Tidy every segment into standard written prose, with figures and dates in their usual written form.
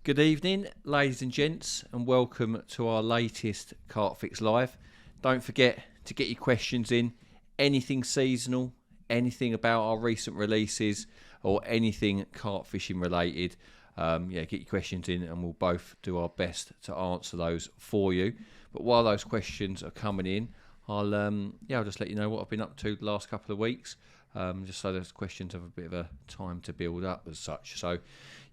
Good evening, ladies and gents, and welcome to our latest CarpFix Live. Don't forget to get your questions in, anything seasonal, anything about our recent releases, or anything carp fishing related. Get your questions in, and we'll both do our best to answer those for you. But while those questions are coming in, I'll just let you know what I've been up to the last couple of weeks. Just so those questions have a bit of a time to build up as such. So,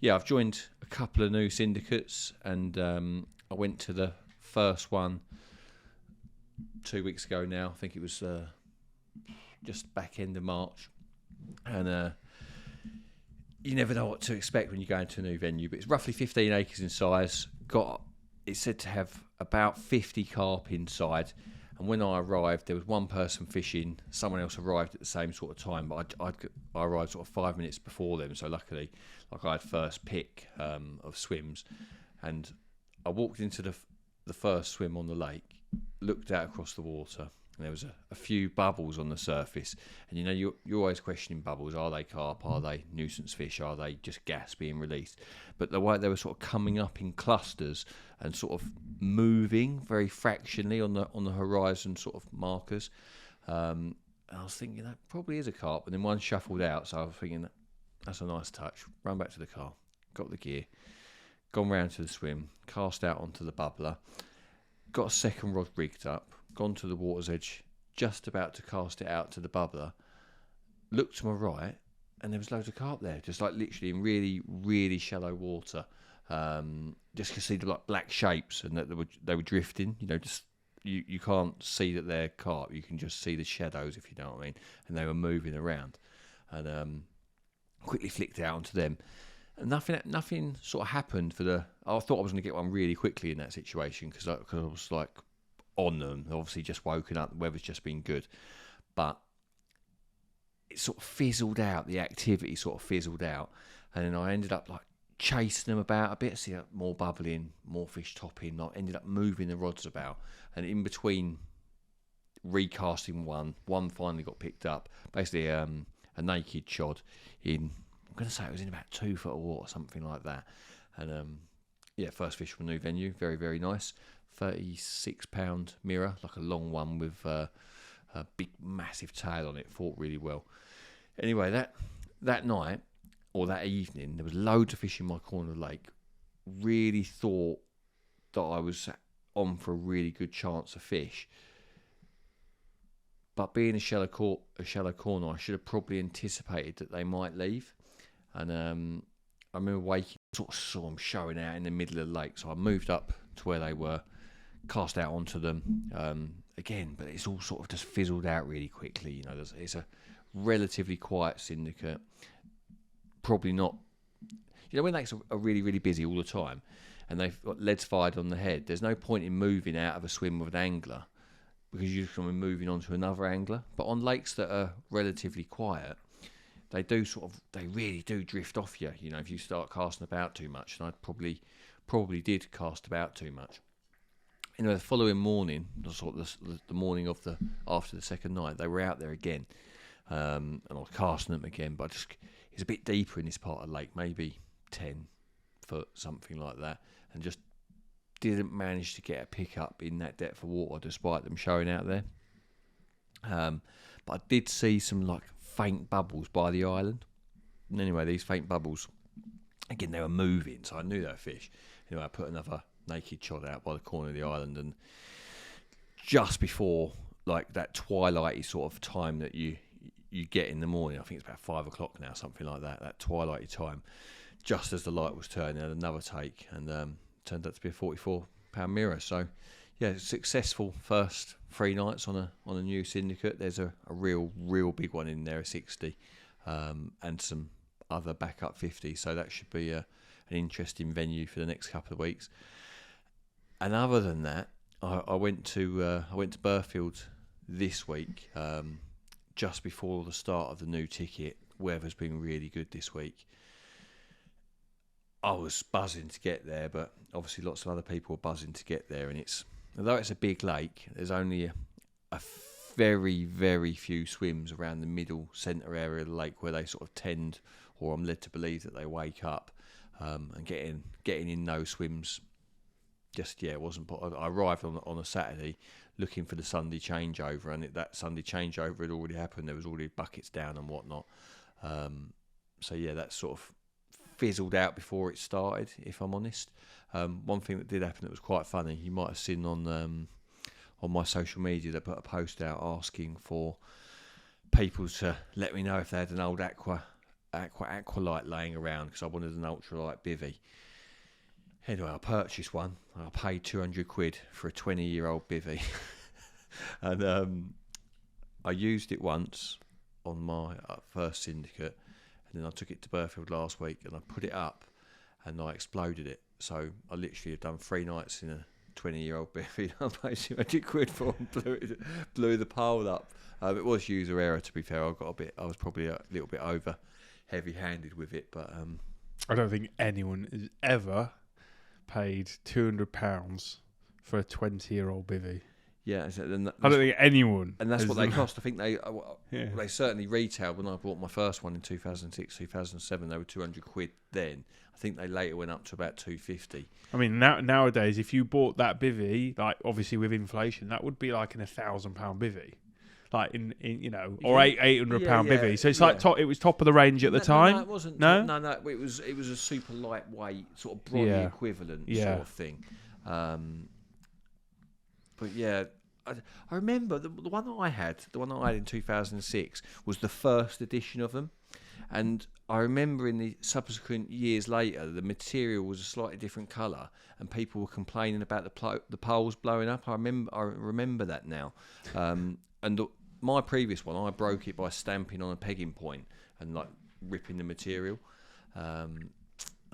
I've joined a couple of new syndicates, and I went to the first one 2 weeks ago now. I think it was just back end of March. And you never know what to expect when you go into a new venue, but it's roughly 15 acres in size. It's said to have about 50 carp inside. And when I arrived, there was one person fishing. Someone else arrived at the same sort of time, but I arrived sort of 5 minutes before them. So luckily, I had first pick of swims. And I walked into the first swim on the lake, looked out across the water, and there was a few bubbles on the surface. And you're always questioning bubbles. Are they carp? Are they nuisance fish? Are they just gas being released? But the way they were sort of coming up in clusters and sort of moving very fractionally on the horizon sort of markers. And I was thinking that probably is a carp. And then one shuffled out, so I was thinking that's a nice touch. Run back to the car, got the gear, gone round to the swim, cast out onto the bubbler, got a second rod rigged up, gone to the water's edge, just about to cast it out to the bubbler, looked to my right, and there was loads of carp there, just like literally in really, really shallow water. Just to see the like black shapes, and that they were drifting. You can't see that they're carp. You can just see the shadows, if you know what I mean. And they were moving around, and quickly flicked out onto them. And nothing sort of happened I thought I was going to get one really quickly in that situation because I was like on them. Obviously, just woken up. The weather's just been good, but it sort of fizzled out. The activity sort of fizzled out, and then I ended up like chasing them about a bit, see more bubbling, more fish topping. I ended up moving the rods about, and in between recasting one finally got picked up. Basically, a naked chod in. I'm going to say it was in about 2 foot of water, something like that. And first fish from a new venue, very very nice. 36-pound mirror, like a long one with a big massive tail on it. Fought really well. Anyway, that night. Or that evening, there was loads of fish in my corner of the lake. Really thought that I was on for a really good chance of fish. But being a shallow corner, I should have probably anticipated that they might leave. And I remember waking, sort of saw them showing out in the middle of the lake. So I moved up to where they were, cast out onto them again. But it's all sort of just fizzled out really quickly. It's a relatively quiet syndicate. Probably not. When lakes are really, really busy all the time and they've got leads fired on the head, there's no point in moving out of a swim with an angler because you're just going to be moving on to another angler. But on lakes that are relatively quiet, they really do drift off you, if you start casting about too much. And I probably did cast about too much. The following morning, sort of the morning after the second night, they were out there again. And I was casting them again, but it's a bit deeper in this part of the lake, maybe 10 foot, something like that, and just didn't manage to get a pick up in that depth of water despite them showing out there. But I did see some like faint bubbles by the island. And anyway, these faint bubbles, again, they were moving, so I knew they were fish. Anyway, I put another naked chod out by the corner of the island, and just before like that twilighty sort of time that you get in the morning, I think it's about 5 o'clock now, something like that twilighty time, just as the light was turning, I had another take, and turned out to be a 44-pound mirror. So successful first 3 nights on a new syndicate. There's a real big one in there, a 60, and some other backup 50, so that should be an interesting venue for the next couple of weeks. And other than that, I went to Burfield this week, just before the start of the new ticket. Weather's been really good this week. I was buzzing to get there, but obviously lots of other people were buzzing to get there. And although it's a big lake, there's only a very, very few swims around the middle centre area of the lake where they sort of tend, or I'm led to believe that they wake up. and getting in those swims. Just it wasn't. I arrived on a Saturday, looking for the Sunday changeover, and that Sunday changeover had already happened. There was already buckets down and whatnot. So yeah, that sort of fizzled out before it started. If I'm honest, one thing that did happen that was quite funny. You might have seen on my social media that put a post out asking for people to let me know if they had an old aqualight laying around, because I wanted an ultralight Bivy. Anyway, I purchased one. I paid £200 for a 20-year-old Bivy, and I used it once on my first syndicate, and then I took it to Burfield last week, and I put it up, and I exploded it. So I literally have done 3 nights in a 20-year-old Bivy. I paid £200 for and blew the pole up. It was user error, to be fair. I was probably a little bit over heavy-handed with it, but I don't think anyone has ever paid £200 for a 20-year-old Bivy. Yeah, I don't think anyone. And that's what they cost. I think they certainly retailed when I bought my first one in 2006, 2007. They were £200 then. I think they later went up to about £250. I mean, nowadays, if you bought that Bivy, like obviously with inflation, that would be like an £1,000 Bivy. Like in or £800 Bivy. So it's like it was top of the range at the time. No, it wasn't. No, it was a super lightweight sort of bronny equivalent sort of thing. But yeah, I remember the one that I had in 2006 was the first edition of them, and I remember in the subsequent years later the material was a slightly different colour, and people were complaining about the poles blowing up. I remember that now. And my previous one, I broke it by stamping on a pegging point and like ripping the material. I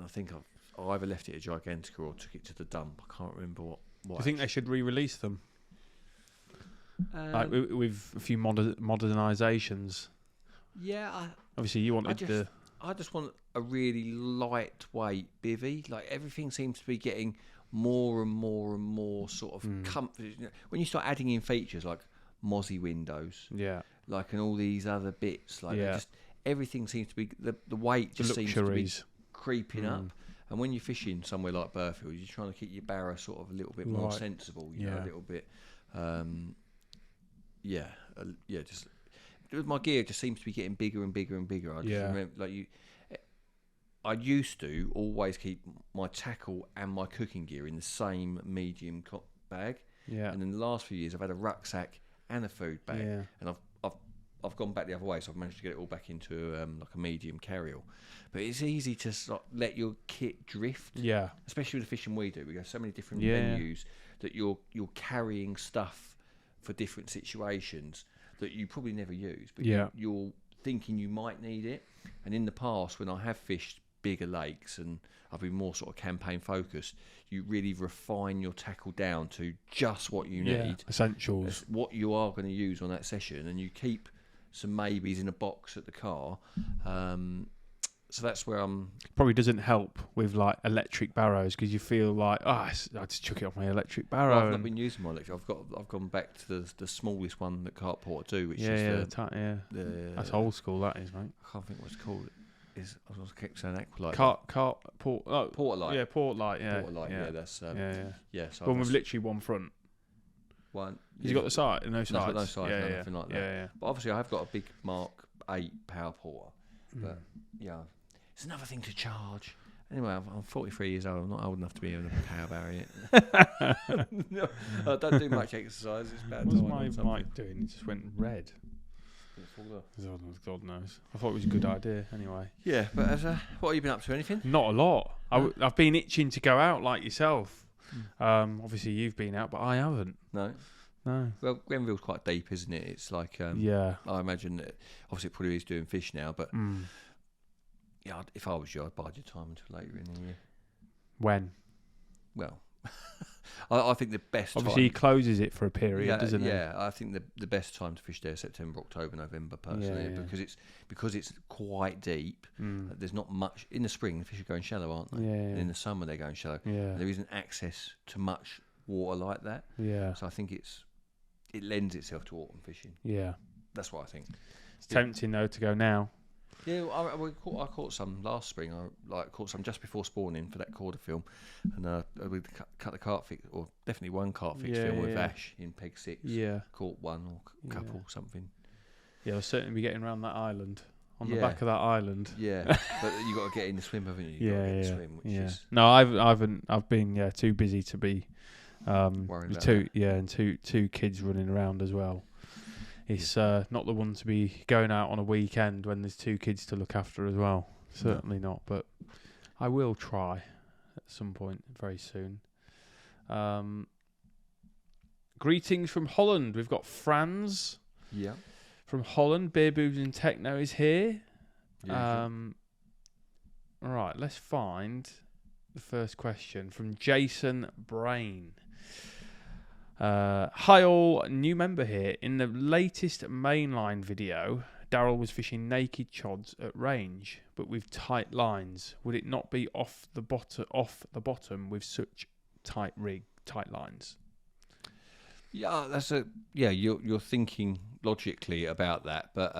think I either left it at Gigantica or took it to the dump. I can't remember what. Do you think they should re-release them? Like with a few modernisations? Yeah. Obviously, you wanted I just want a really lightweight Bivy. Like everything seems to be getting more and more and more sort of comfort. When you start adding in features like Mozzie windows, like and all these other bits, like just everything seems to be the weight just seems to be creeping up. And when you're fishing somewhere like Burfield, you're trying to keep your barra sort of a little bit more sensible, you know, a little bit, just my gear just seems to be getting bigger and bigger and bigger. I just remember, I used to always keep my tackle and my cooking gear in the same medium bag. Yeah. And in the last few years, I've had a rucksack and a food bag, and I've gone back the other way, so I've managed to get it all back into like a medium carry-all. But it's easy to let your kit drift, especially with the fishing we do. We go so many different venues that you're carrying stuff for different situations that you probably never use, but you're thinking you might need it. And in the past, when I have fished bigger lakes and I've been more sort of campaign focused, you really refine your tackle down to just what you need, essentials, what you are going to use on that session, and you keep some maybes in a box at the car. So that's where I'm. Probably doesn't help with like electric barrows, because you feel like, I just chuck it off my electric barrow. Well, I've not been using my electric. I've gone back to the smallest one that CarpFix do, which is that's old school. That is, mate. I can't think what it's called. I was kept saying aqualight. Portalight. Yeah, Portalight. Yeah, Portalight. Yeah, that's So one with literally one front. One. You got the side, no sides. No sides, nothing like that. Yeah. But obviously, I have got a big Mark 8 power porter. But it's another thing to charge. Anyway, I'm 43 years old. I'm not old enough to be able to power barrier yet. No, I don't do much exercise. It's bad. What's my mic doing? It just went red. God knows. I thought it was a good idea anyway. Yeah, but what have you been up to? Anything? Not a lot. I've been itching to go out like yourself. Obviously, you've been out, but I haven't. No. Well, Grenville's quite deep, isn't it? It's like I imagine that obviously it probably is doing fish now, but if I was you, I'd bide your time until later in the year. When? Well, I think the best. Obviously, he closes it for a period, doesn't he? Yeah, I think the best time to fish there is September, October, November, personally, because it's quite deep. There's not much in the spring. The fish are going shallow, aren't they? Yeah. And in the summer, they're going shallow. Yeah. There isn't access to much water like that. Yeah. So I think it lends itself to autumn fishing. Yeah. That's what I think. It's tempting though to go now. Yeah, I caught some last spring. I caught some just before spawning for that quarter film, and we cut the CarpFix, or definitely one CarpFix film with Ash in Peg 6. Yeah, caught one or couple something. Yeah, I'll certainly be getting around that island. On the back of that island. Yeah, but you got to get in the swim, haven't you? Got to get in the swim, which is... No, I've been too busy to be worrying about and two kids running around as well. It's not the one to be going out on a weekend when there's 2 kids to look after as well. Certainly not, but I will try at some point very soon. Greetings from Holland. We've got Franz. Yeah. From Holland, Beer Boobs and Techno is here. Yeah, Right, let's find the first question from Jason Brain. Hi all, new member here. In the latest mainline video, Darrell was fishing naked chods at range, but with tight lines. Would it not be off the bottom with such tight lines? Yeah, you're thinking logically about that, but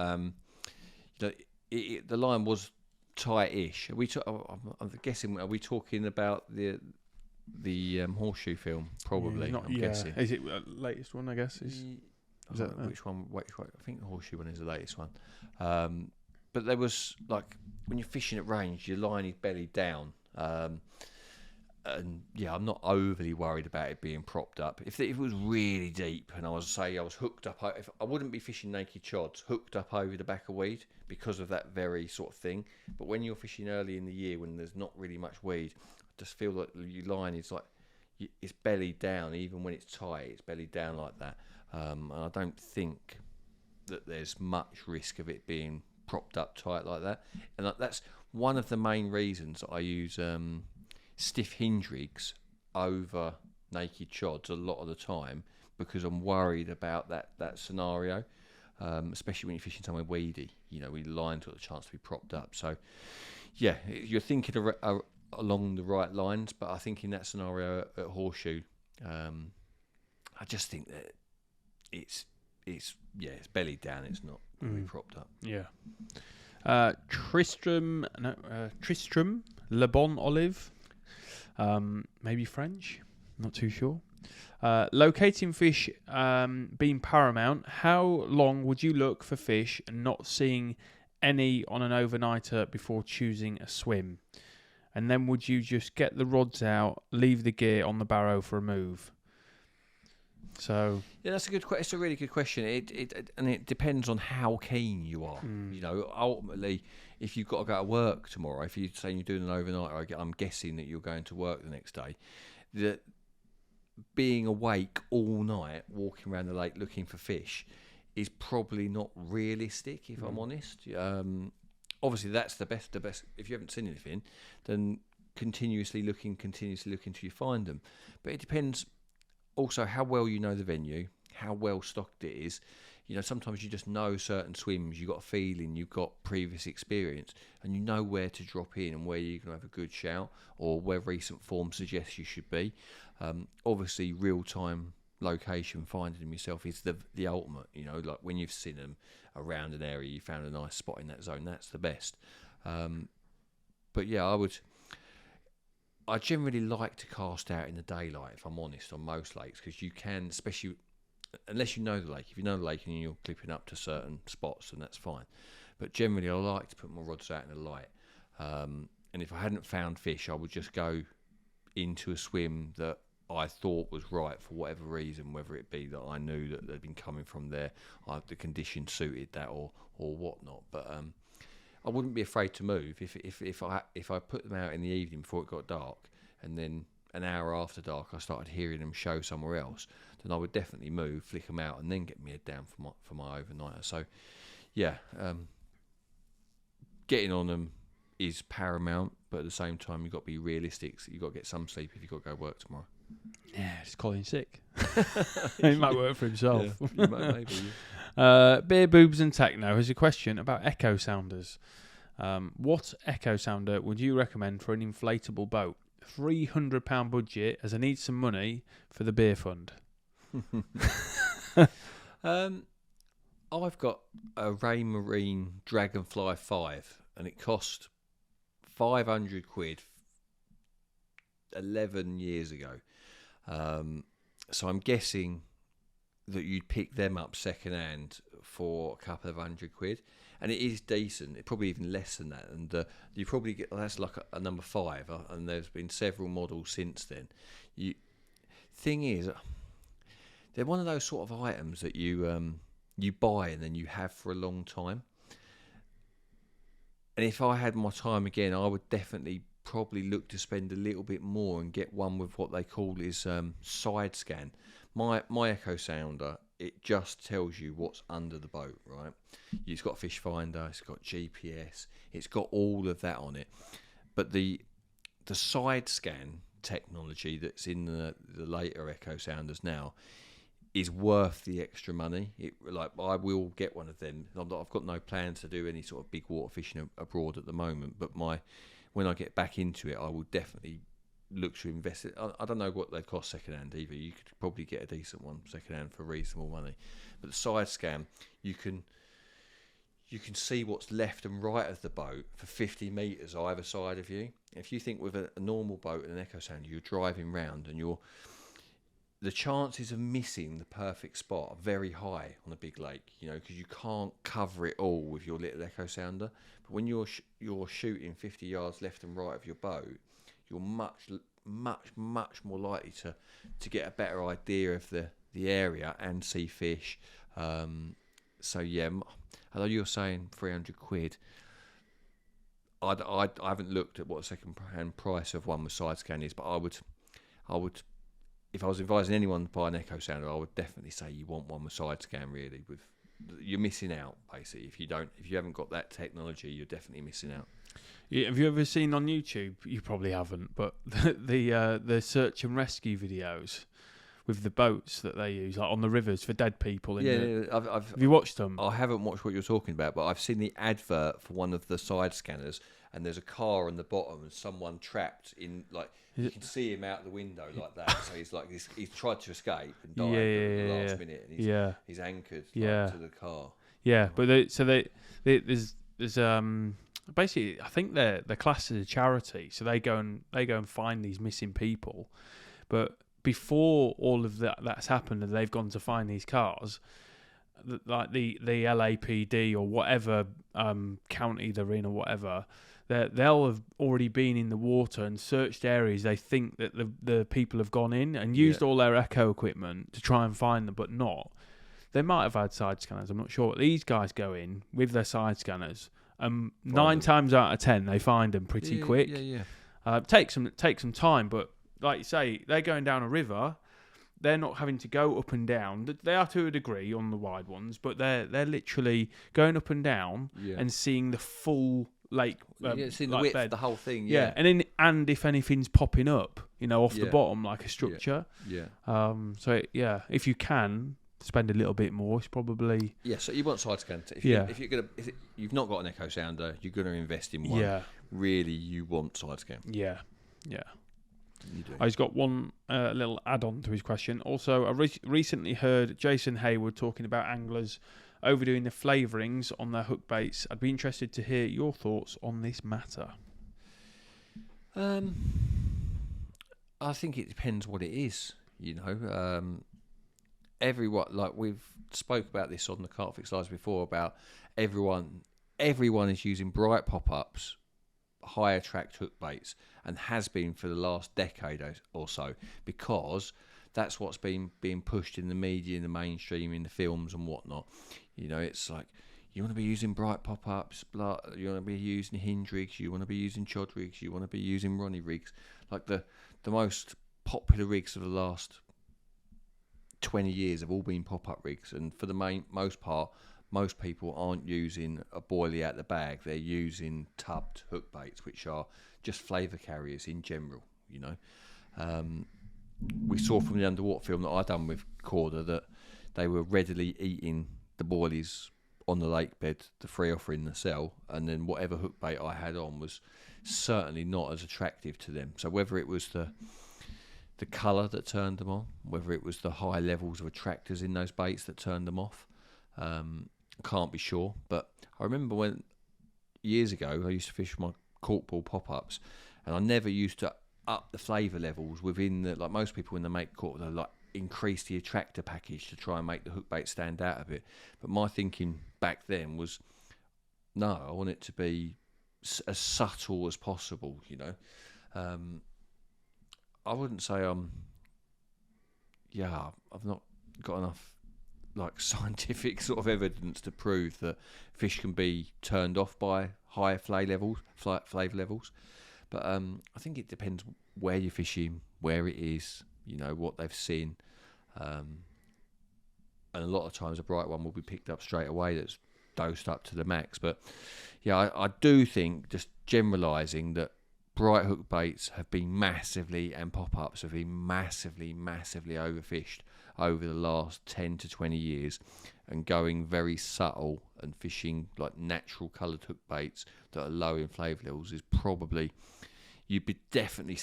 the line was tight-ish. I'm guessing, are we talking about the horseshoe film? Probably. I'm guessing. Is it latest one? I guess is that which one? Wait, I think the horseshoe one is the latest one. But there was, like, when you're fishing at range, your line is belly down. And I'm not overly worried about it being propped up. If it was really deep and I was hooked up, if I wouldn't be fishing naked chods hooked up over the back of weed because of that very sort of thing. But when you're fishing early in the year when there's not really much weed, I just feel like your line is like it's belly down. Even when it's tight, it's belly down like that. And I don't think that there's much risk of it being propped up tight like that. And that's one of the main reasons I use stiff hinge rigs over naked chods a lot of the time, because I'm worried about that scenario, especially when you're fishing somewhere weedy, where your line's got a chance to be propped up. So you're thinking along the right lines, but I think in that scenario at horseshoe, I just think that it's belly down, it's not going to be propped up. Tristram Le Bon Olive, maybe French, not too sure. Locating fish being paramount, how long would you look for fish and not seeing any on an overnighter before choosing a swim? And then would you just get the rods out, leave the gear on the barrow for a move? So that's a good. It's a really good question. It depends on how keen you are. Ultimately, if you've got to go to work tomorrow, if you're saying you're doing an overnight, I'm guessing that you're going to work the next day. That being awake all night, walking around the lake looking for fish, is probably not realistic. If I'm honest, obviously that's the best. If you haven't seen anything, then continuously looking till you find them. But it depends. Also, how well you know the venue, how well stocked it is. Sometimes you just know certain swims, you've got a feeling, you've got previous experience, and you know where to drop in and where you're going to have a good shout, or where recent form suggests you should be. Obviously, real-time location, finding them yourself is the ultimate. Like when you've seen them around an area, you found a nice spot in that zone, that's the best. But yeah, I generally like to cast out in the daylight, if I'm honest, on most lakes, because you can, especially unless you know the lake. If you know the lake and you're clipping up to certain spots, then that's fine. But generally, I like to put my rods out in the light. And if I hadn't found fish, I would just go into a swim that I thought was right for whatever reason, whether it be that I knew that they'd been coming from there, the conditions suited that, or whatnot. But I wouldn't be afraid to move if I put them out in the evening before it got dark, and then an hour after dark I started hearing them show somewhere else, then I would definitely move, flick them out, and then get my head down for my overnighter. So getting on them is paramount, but at the same time you've got to be realistic. So you've got to get some sleep if you've got to go work tomorrow. Yeah, just call him sick. He might work for himself. Yeah, maybe. Beer Boobs and Techno has a question about echo sounders. What echo sounder would you recommend for an inflatable boat? £300 budget, as I need some money for the beer fund. I've got a Ray Marine Dragonfly 5, and it cost 500 quid 11 years ago. So I'm guessing that you'd pick them up second hand for a couple of £100, and it is decent. It's probably even less than that, and you probably get that's like a number 5, and there's been several models since then. Thing is, they're one of those sort of items that you buy and then you have for a long time. And if I had my time again, I would definitely probably look to spend a little bit more and get one with what they call is Sidescan. My Echo Sounder, it just tells you what's under the boat, right? It's got fish finder, it's got GPS, it's got all of that on it. But the Sidescan technology that's in the later Echo Sounders now is worth the extra money. I will get one of them. I've got no plans to do any sort of big water fishing abroad at the moment, but when I get back into it, I will definitely look to invest it. I don't know what they cost second hand either. You could probably get a decent one second hand for reasonable money. But the side scan, you can see what's left and right of the boat for 50 metres either side of you. If you think with a normal boat and an Echo Sounder, you're driving round and the chances of missing the perfect spot are very high on a big lake, because you can't cover it all with your little Echo Sounder. But when you're shooting 50 yards left and right of your boat, you're much more likely to get a better idea of the area and see fish. So yeah, although you're saying 300 quid, I haven't looked at what a second hand price of one with side scan is, but I would, if I was advising anyone to buy an Echo Sounder, I would definitely say you want one with side scan. Really, you're missing out basically if you haven't got that technology. You're definitely missing out. Yeah, have you ever seen on YouTube? You probably haven't, but the search and rescue videos with the boats that they use, like on the rivers for dead people. Have you watched them? I haven't watched what you're talking about, but I've seen the advert for one of the side scanners, and there's a car on the bottom and someone trapped in, like, you can see him out the window like that. So he's tried to escape and died at the last minute, and he's anchored to the car. Yeah, but there's basically, I think they're classed as a charity, so they go and find these missing people. But before all of that's happened and they've gone to find these cars, like the LAPD or whatever county they're in or whatever, they'll have already been in the water and searched areas they think that the people have gone in and used all their echo equipment to try and find them, but not. They might have had side scanners, I'm not sure. But these guys go in with their side scanners, and 9 times out of 10 they find them pretty quick. Takes some time, but like you say, they're going down a river. They're not having to go up and down. They are to a degree on the wide ones, but they're literally going up and down and seeing the full lake. Seeing the width, the whole thing. And if anything's popping up, off the bottom like a structure. If you can spend a little bit more, it's probably so you want side scan. If you've not got an Echo Sounder, you're going to invest in one. Really, you want side scan. He's got one little add-on to his question. Also, I recently heard Jason Hayward talking about anglers overdoing the flavourings on their hook baits. I'd be interested to hear your thoughts on this matter. I think it depends what it is. Everyone, like we've spoke about this on the CarpFix lives before, about everyone is using bright pop-ups, high attract hook baits, and has been for the last decade or so, because that's what's been being pushed in the media, in the mainstream, in the films and whatnot. It's like, you want to be using bright pop-ups, you want to be using hinge rigs, you want to be using chod rigs, you want to be using Ronnie rigs, like the most popular rigs of the last 20 years have all been pop-up rigs, and for the most part, most people aren't using a boilie out the bag. They're using tubbed hook baits, which are just flavour carriers in general. We saw from the underwater film that I done with Corda that they were readily eating the boilies on the lake bed, the free offer in the cell, and then whatever hook bait I had on was certainly not as attractive to them. So whether it was the colour that turned them on, whether it was the high levels of attractors in those baits that turned them off, can't be sure. But I remember when years ago I used to fish with my corkball pop-ups, and I never used to up the flavour levels within the, like most people when they make cork, they like increase the attractor package to try and make the hook bait stand out a bit. But my thinking back then was, no, I want it to be as subtle as possible, you know. I wouldn't say I've not got enough like scientific sort of evidence to prove that fish can be turned off by higher flavour levels. But I think it depends where you're fishing, where it is, you know, what they've seen. And a lot of times a bright one will be picked up straight away that's dosed up to the max. But yeah, I do think, just generalising, that bright hook baits have been massively, and pop-ups have been massively overfished over the last 10 to 20 years, and going very subtle and fishing like natural coloured hook baits that are low in flavour levels is probably, you'd be definitely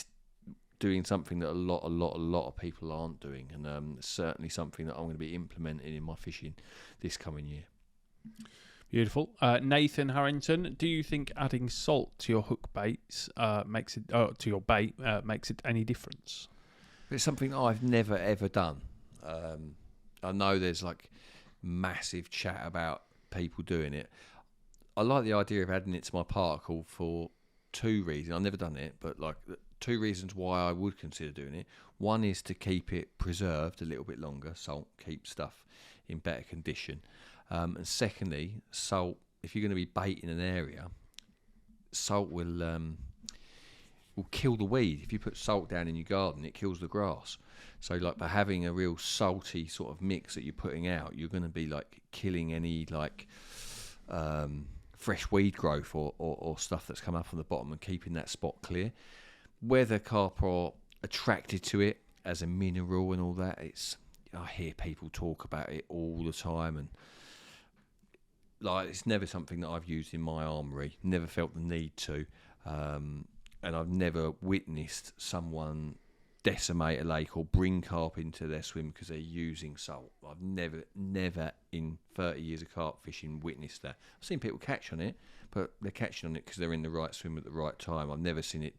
doing something that a lot of people aren't doing, and certainly something that I'm going to be implementing in my fishing this coming year. Beautiful. Nathan Harrington, do you think adding salt to your hook baits makes it to your bait makes it any difference? It's something I've never ever done. I know there's like massive chat about people doing it. I like the idea of adding it to my particle for two reasons. I've never done it, but like two reasons why I would consider doing it. One is to keep it preserved a little bit longer. Salt keeps stuff in better condition. And secondly, salt, if you're going to be baiting an area, salt will kill the weed. If you put salt down in your garden, it kills the grass. So like by having a real salty sort of mix that you're putting out, you're going to be like killing any like fresh weed growth or stuff that's come up from the bottom, and keeping that spot clear. Whether carp are attracted to it as a mineral and all that, I hear people talk about it all the time, and like it's never something that I've used in my armoury, never felt the need to, and I've never witnessed someone decimate a lake or bring carp into their swim because they're using salt. I've never in 30 years of carp fishing witnessed that. I've seen people catch on it, but they're catching on it because they're in the right swim at the right time. I've never seen it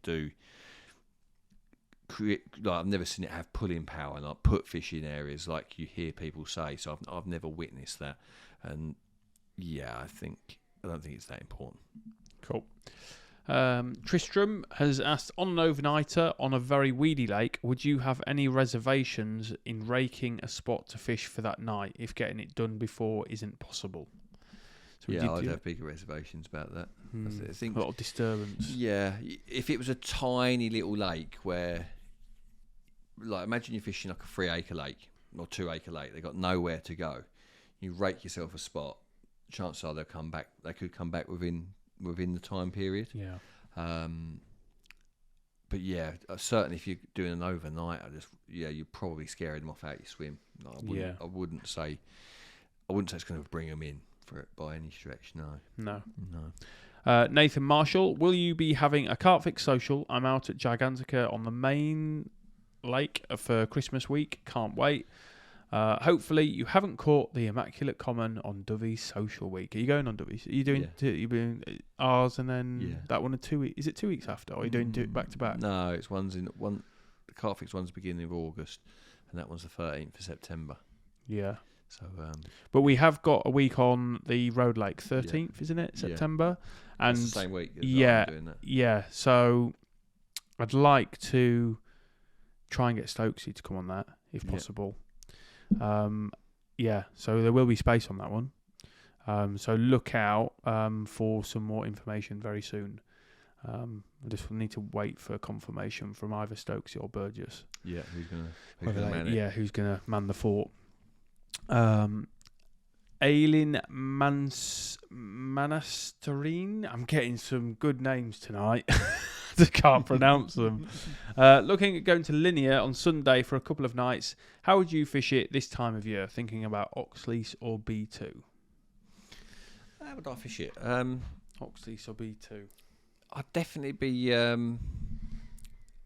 I've never seen it have pulling power and like put fish in areas like you hear people say. So I've never witnessed that, and yeah, I don't think it's that important. Cool. Tristram has asked, on an overnighter on a very weedy lake, would you have any reservations in raking a spot to fish for that night if getting it done before isn't possible? So yeah, I'd have bigger reservations about that. I think a lot of disturbance. Yeah, if it was a tiny little lake where, like, imagine you're fishing like a 3-acre lake or 2-acre lake, they've got nowhere to go. You rake yourself a spot, chances are they'll come back. They could come back within the time period. Yeah. But yeah, certainly if you're doing an overnight, you're probably scaring them off out your swim. No, I wouldn't say it's going to bring them in for it by any stretch. No. Nathan Marshall, will you be having a CarpFix social? I'm out at Gigantica on the main lake for Christmas week. Can't wait. Hopefully you haven't caught the Immaculate Common on Dovy's social week. Are you going on Dovy's? Are you doing you doing ours and then that one in 2 weeks? Is it 2 weeks after? Or are you doing it back to back? No, it's the CarpFix one's beginning of August, and that one's the 13th of September. Yeah. So, but we have got a week on the Road Lake, 13th, isn't it? September. Yeah. And that's the same week as I'm doing that. Yeah. So I'd like to try and get Stokesy to come on that if possible. So there will be space on that one. So look out for some more information very soon. I just need to wait for confirmation from either Stokesy or Burgess. Yeah, who's gonna man it? Yeah, who's gonna man the fort. Ailin Manasterine. I'm getting some good names tonight. I can't pronounce them. Looking at going to Linear on Sunday for a couple of nights. How would you fish it this time of year? Thinking about Oxlease or B2? How would I fish it? Oxlease or B2? I'd definitely be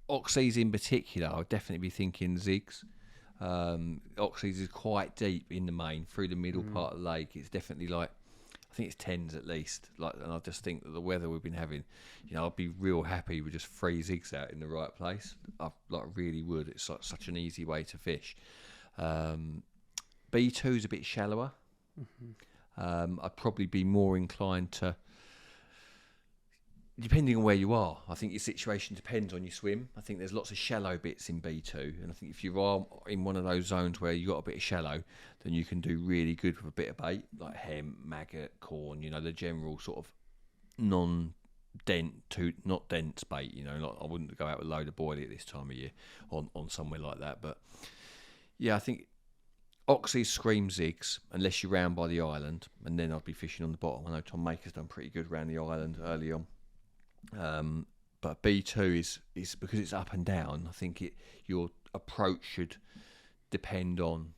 Oxlease in particular. I'd definitely be thinking zigs. Oxley's is quite deep in the main, through the middle part of the lake. It's definitely like, I think it's 10s at least. Like, and I just think that the weather we've been having, I'd be real happy with just 3 zigs out in the right place. I really would. It's like such an easy way to fish. B2's a bit shallower. I'd probably be more inclined to, depending on where you are, I think your situation depends on your swim. I think there's lots of shallow bits in B2, and I think if you are in one of those zones where you got a bit of shallow, then you can do really good with a bit of bait, like hemp, maggot, corn, the general sort of not dense bait, like I wouldn't go out with a load of boilie at this time of year on somewhere like that. But yeah, I think Oxley's scream zigs, unless you're round by the island, and then I'd be fishing on the bottom. I know Tom Maker's done pretty good around the island early on. But B2 is because it's up and down. I think your approach should depend on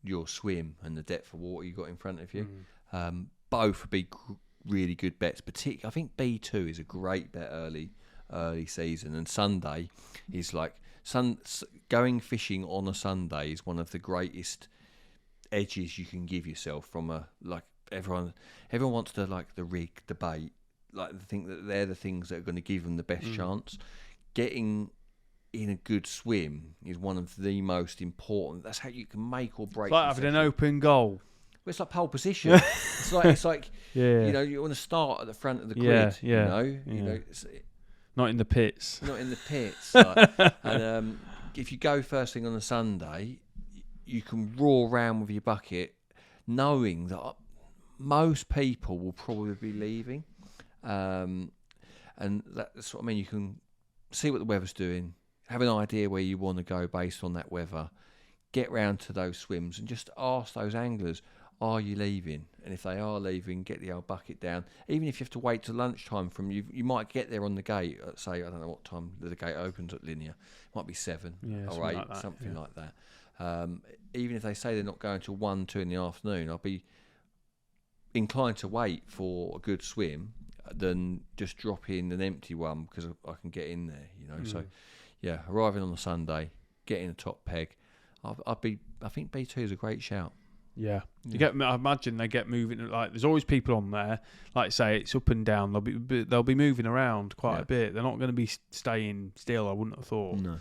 your swim and the depth of water you got in front of you. Both would be really good bets. Particularly, I think B2 is a great bet early season, and Sunday is like going fishing on a Sunday is one of the greatest edges you can give yourself from everyone wants to like the rig, the bait, like I think that they're the things that are going to give them the best chance. Getting in a good swim is one of the most important. That's how you can make or break. It's like having an open goal. Well, it's like pole position. it's like yeah. You want to start at the front of the grid. Not in the pits. Not in the pits. And if you go first thing on a Sunday, you can roar around with your bucket, knowing that most people will probably be leaving. And that's what I mean. You can see what the weather's doing, have an idea where you want to go based on that weather, get round to those swims and just ask those anglers, are you leaving? And if they are leaving, get the old bucket down. Even if you have to wait till lunchtime from you might get there on the gate at, say, I don't know what time the gate opens at Linear. It might be 7 or 8, something like that. Even if they say they're not going till 1, 2 in the afternoon, I'll be inclined to wait for a good swim than just drop in an empty one because I can get in there, So, yeah, arriving on a Sunday, getting a top peg, I think B2 is a great shout. Yeah. I imagine they get moving. Like, there's always people on there. Like, say it's up and down. They'll be moving around quite a bit. They're not going to be staying still. I wouldn't have thought. No.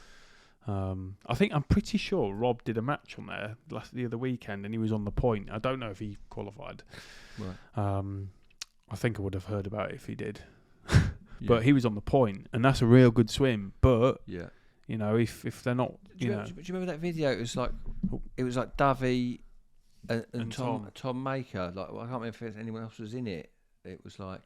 I'm pretty sure Rob did a match on there the other weekend, and he was on the point. I don't know if he qualified. Right. I think I would have heard about it if he did. But he was on the point, and that's a real good swim. But if they're not, do you remember that video? It was like Dovey and Tom Maker. Like, I can't remember if anyone else was in it. It was like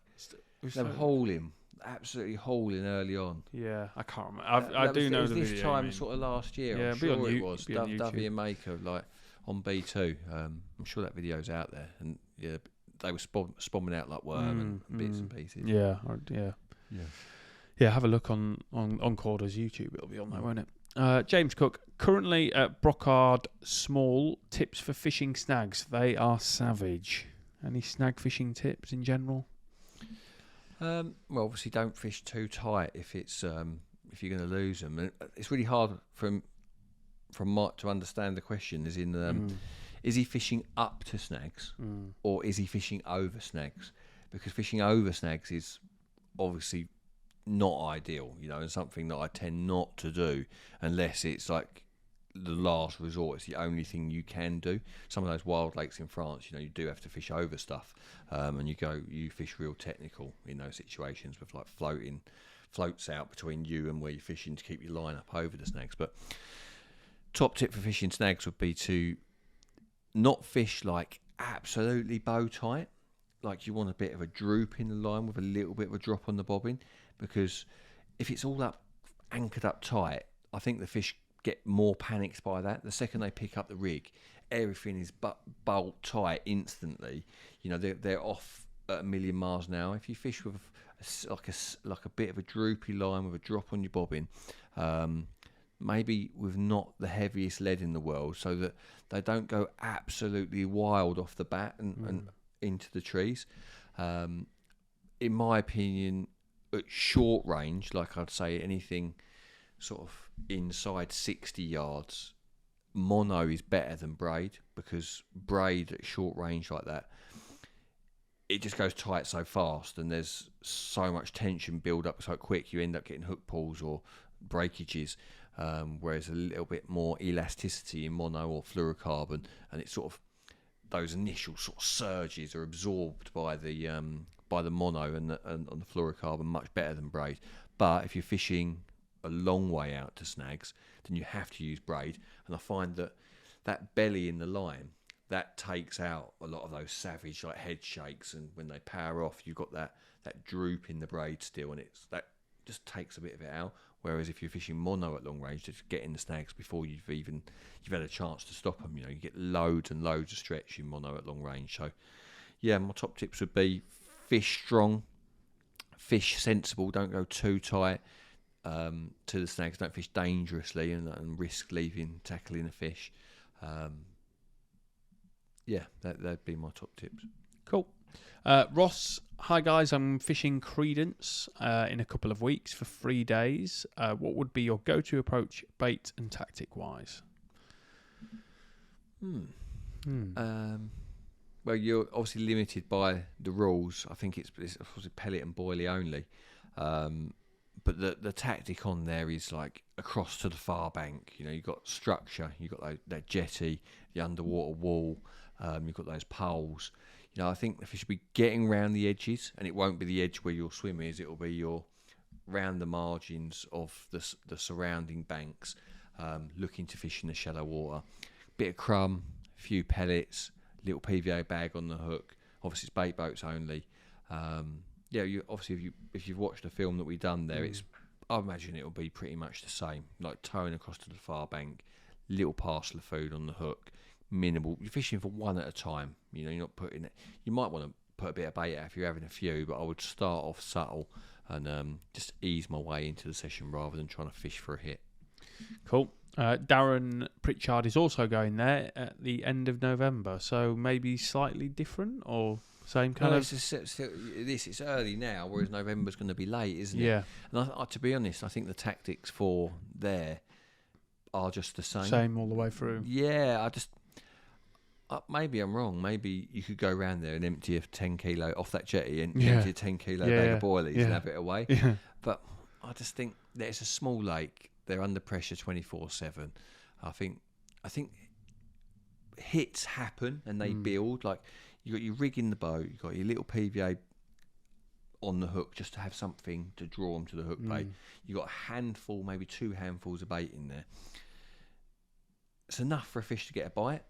they were absolutely hauling early on. Yeah, I can't remember. I do know the video. This time, sort of last year. Yeah, I'm sure it was Dovey and Maker, like on B2. I'm sure that video's out there, and they were spomming out like worm and bits and pieces. Yeah. Have a look on Corda's YouTube. It'll be on there, won't it? James Cook, currently at Brocard Small. Tips for fishing snags. They are savage. Any snag fishing tips in general? Well, obviously, don't fish too tight if it's if you're going to lose them. And it's really hard from Mark to understand the question. Is in is he fishing up to snags or is he fishing over snags? Because fishing over snags is obviously not ideal, and something that I tend not to do unless it's like the last resort. It's the only thing you can do. Some of those wild lakes in France, you do have to fish over stuff, and you fish real technical in those situations with like floats out between you and where you're fishing to keep your line up over the snags. But top tip for fishing snags would be to not fish like absolutely bow tight. Like, you want a bit of a droop in the line with a little bit of a drop on the bobbin, because if it's all anchored up tight, I think the fish get more panicked by that. The second they pick up the rig, everything is bolt tight instantly. They're off at 1,000,000 miles an hour. If you fish with like a bit of a droopy line with a drop on your bobbin, maybe with not the heaviest lead in the world, so that they don't go absolutely wild off the bat and into the trees. In my opinion, at short range, like I'd say anything sort of inside 60 yards mono is better than braid, because braid at short range like that, it just goes tight so fast, and there's so much tension build up so quick, you end up getting hook pulls or breakages, whereas a little bit more elasticity in mono or fluorocarbon, and it's sort of those initial sort of surges are absorbed by the mono and the fluorocarbon much better than braid. But if you're fishing a long way out to snags, then you have to use braid, and I find that belly in the line, that takes out a lot of those savage like head shakes, and when they power off, you've got that droop in the braid still, and that just takes a bit of it out. Whereas if you're fishing mono at long range, just getting the snags before you've had a chance to stop them, you get loads and loads of stretch in mono at long range. So yeah, my top tips would be fish strong, fish sensible, don't go too tight to the snags, don't fish dangerously and risk tackling a fish. Yeah, that'd be my top tips. Cool. Ross, hi guys, I'm fishing Credence in a couple of weeks for 3 days. What would be your go-to approach, bait and tactic wise? Well, you're obviously limited by the rules. I think it's obviously pellet and boilie only. But the tactic on there is like across to the far bank. You've got structure, you've got that jetty, the underwater wall, you've got those poles. I think the fish should be getting round the edges, and it won't be the edge where your swim is. It'll be round the margins of the surrounding banks, looking to fish in the shallow water. Bit of crumb, a few pellets, little PVA bag on the hook. Obviously, it's bait boats only. If you've watched the film that we've done there, I imagine it'll be pretty much the same. Like towing across to the far bank, little parcel of food on the hook, minimal. You're fishing for one at a time. You're not putting it. You might want to put a bit of bait out if you're having a few, but I would start off subtle and just ease my way into the session rather than trying to fish for a hit. Cool. Darren Pritchard is also going there at the end of November, so maybe slightly different or same kind of. It's early now, whereas November's going to be late, isn't it? Yeah. And to be honest, I think the tactics for there are just the same. Same all the way through. Yeah, maybe I'm wrong. Maybe you could go around there and empty a 10 kilo off that jetty and empty a 10 kilo bag of boilies and have it away. Yeah. But I just think that it's a small lake. They're under pressure 24/7. I think hits happen and they build. Like you got your rig in the boat, you got your little PVA on the hook just to have something to draw them to the hook bait. You got a handful, maybe 2 handfuls of bait in there. It's enough for a fish to get a bite.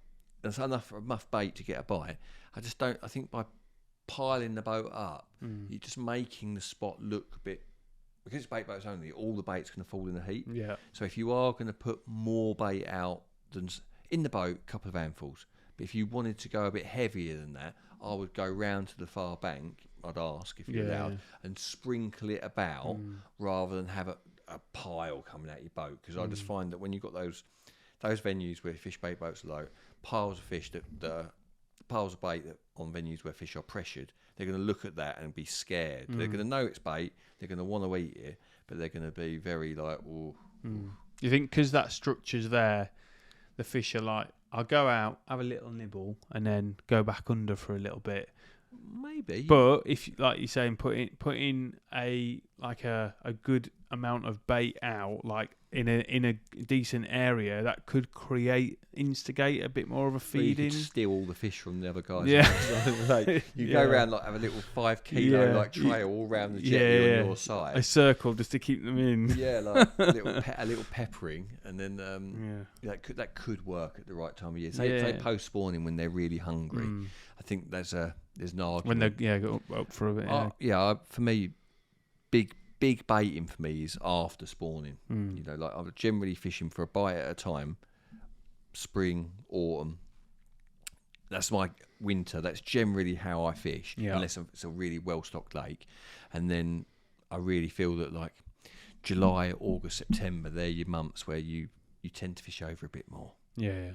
It's enough for a muff bait to get a bite. I think by piling the boat up, you're just making the spot look a bit, because it's bait boats only, all the bait's going to fall in the heat. Yeah. So if you are going to put more bait out than in the boat, a couple of handfuls. But if you wanted to go a bit heavier than that, I would go round to the far bank, I'd ask if you're allowed, and sprinkle it about rather than have a pile coming out your boat. Because I just find that when you've got those venues where fish bait boats are low, piles of fish piles of bait that on venues where fish are pressured, they're going to look at that and be scared. They're going to know it's bait, they're going to want to eat it, but they're going to be very like, ooh. You think because that structure's there, the fish are like, I'll go out, have a little nibble, and then go back under for a little bit. Maybe. But if, like you're saying, put in a good amount of bait out, like in a decent area, that could instigate a bit more of a feeding. You could steal all the fish from the other guys. Yeah. You go around like have a little 5 kilo trail all around the jetty on your side. A circle just to keep them in. Yeah, like a little peppering, and then that could work at the right time of year. Say post spawning when they're really hungry. I think there's an argument when they go up for a bit. For me, big baiting for me is after spawning. Like I'm generally fishing for a bite at a time. Spring, autumn. That's my winter. That's generally how I fish, unless it's a really well-stocked lake. And then I really feel that like July, August, September, they're your months where you tend to fish over a bit more. Yeah.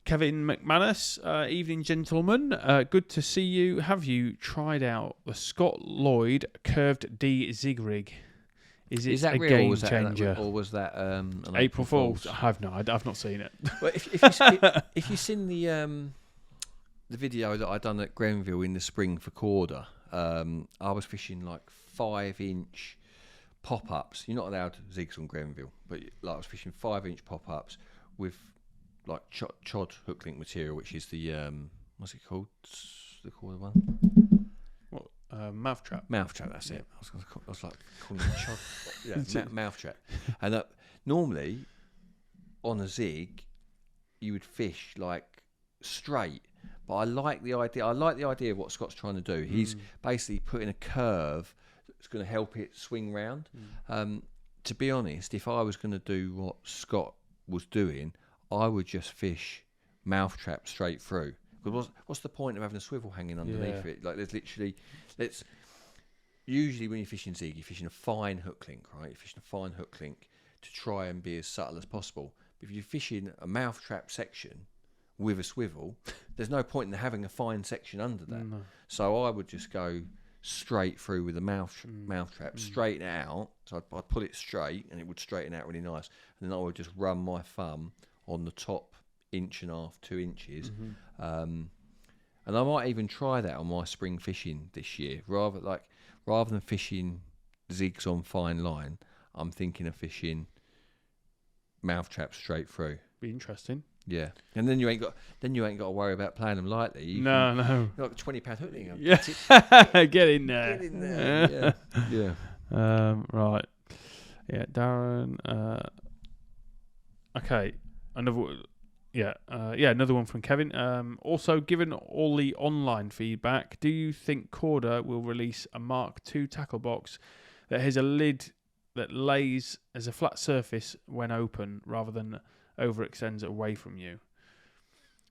Kevin McManus, evening gentlemen. Good to see you. Have you tried out the Scott Lloyd curved D Zig rig? Is that a real, game or changer? or was that an April Fool's? I've not seen it. Well, if you've seen the video that I done at Grenville in the spring for Corda, I was fishing like 5-inch pop-ups. You're not allowed zigs on Grenville, but like I was fishing 5-inch pop-ups with like chod hook link material, which is the what's it called? The Corda one. What? Mouth trap. Mouth trap. That's it. I was like calling it chod. Yeah, mouth trap. And normally on a zig, you would fish like straight. But I like the idea. I like the idea of what Scott's trying to do. He's basically putting a curve that's going to help it swing round. To be honest, if I was going to do what Scott was doing, I would just fish mouth trap straight through. Because what's the point of having a swivel hanging underneath it? Like there's literally, usually when you're fishing zig, you're fishing a fine hook link, right? You're fishing a fine hook link to try and be as subtle as possible. But if you're fishing a mouth trap section with a swivel, there's no point in having a fine section under that. No. So I would just go straight through with a mouth trap, straighten it out. So I'd pull it straight and it would straighten out really nice. And then I would just run my thumb on the top 1.5 to 2 inches. And I might even try that on my spring fishing this year. Rather than fishing zigs on fine line, I'm thinking of fishing mouth traps straight through. Be interesting. Yeah, and then you ain't got to worry about playing them lightly. You've got a £20 hook link. Yeah, get in there. Get in there. Yeah. Right. Yeah, Darren. Okay, another. Yeah, another one from Kevin. Also, given all the online feedback, do you think Corda will release a Mark II tackle box that has a lid that lays as a flat surface when open, rather than overextends away from you?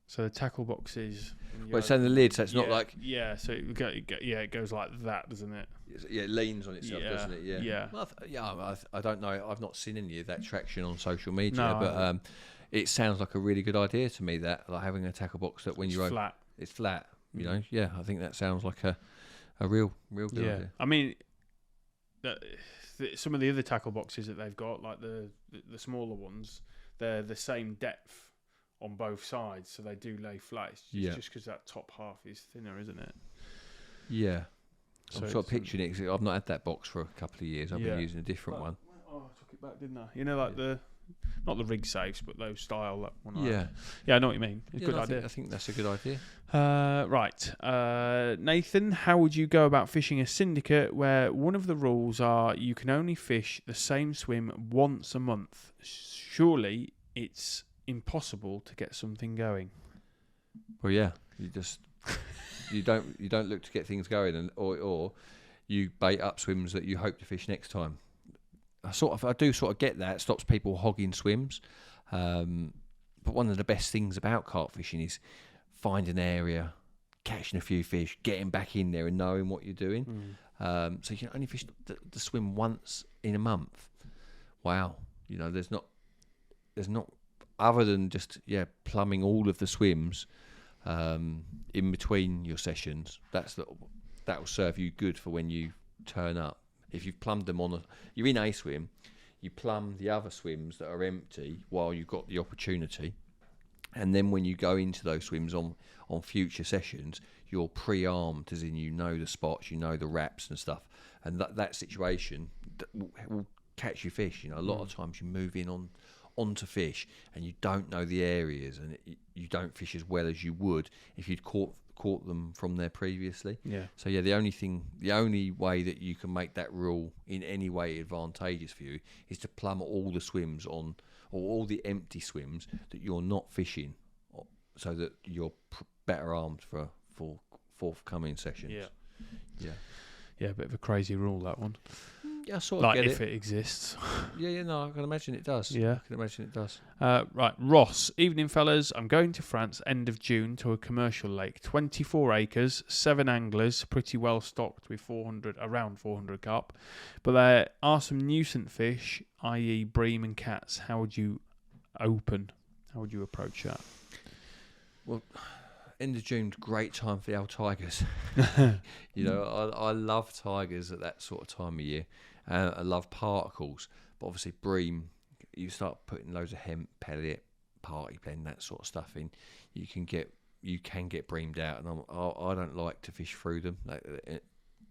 So the tackle box is. Well, it's on the lid, so it's not like. Yeah, so it goes like that, doesn't it? Yeah, it leans on itself, doesn't it? Yeah. Well, I don't know. I've not seen any of that traction on social media, but it sounds like a really good idea to me. That like having a tackle box that when you're flat, it's flat. You know, yeah. I think that sounds like a real good idea. I mean, some of the other tackle boxes that they've got, like the smaller ones, they're the same depth on both sides, so they do lay flat. It's just because that top half is thinner, isn't it? Yeah. So I'm sort of picturing it, 'cause I've not had that box for a couple of years. I've been using a different one. Oh, I took it back, didn't I? You know, like not the rig safes, but those style. That one. Yeah. Yeah, I know what you mean. It's a good idea. I think that's a good idea. Right. Nathan, how would you go about fishing a syndicate where one of the rules are you can only fish the same swim once a month? Surely it's impossible to get something going. Well, yeah, you don't look to get things going, or you bait up swims that you hope to fish next time. I do get that. It stops people hogging swims. But one of the best things about carp fishing is finding an area, catching a few fish, getting back in there and knowing what you're doing. So you can only fish the swim once in a month. Wow. You know, there's not other than just plumbing all of the swims in between your sessions. That will serve you good for when you turn up. If you've plumbed them you're in a swim, you plumb the other swims that are empty while you've got the opportunity, and then when you go into those swims on future sessions, you're pre-armed, as in you know the spots, you know the wraps and stuff, and that situation will catch you fish. You know, a lot of times you move in onto fish and you don't know the areas, and you don't fish as well as you would if you'd caught them from there previously. Yeah. So the only way that you can make that rule in any way advantageous for you is to plumb all the swims or all the empty swims that you're not fishing, so that you're better armed for forthcoming sessions. Yeah, a bit of a crazy rule, that one. Yeah, I sort of get if it exists. No, I can imagine it does. Yeah. I can imagine it does. Right, Ross. Evening, fellas. I'm going to France end of June to a commercial lake. 24 acres, 7 anglers, pretty well stocked with around 400 carp. But there are some nuisance fish, i.e. bream and cats. How would you approach that? Well, end of June, great time for the old tigers. You know, I love tigers at that sort of time of year. I love particles, but obviously bream, you start putting loads of hemp, pellet, party blend, that sort of stuff in, you can get breamed out, and I don't like to fish through them.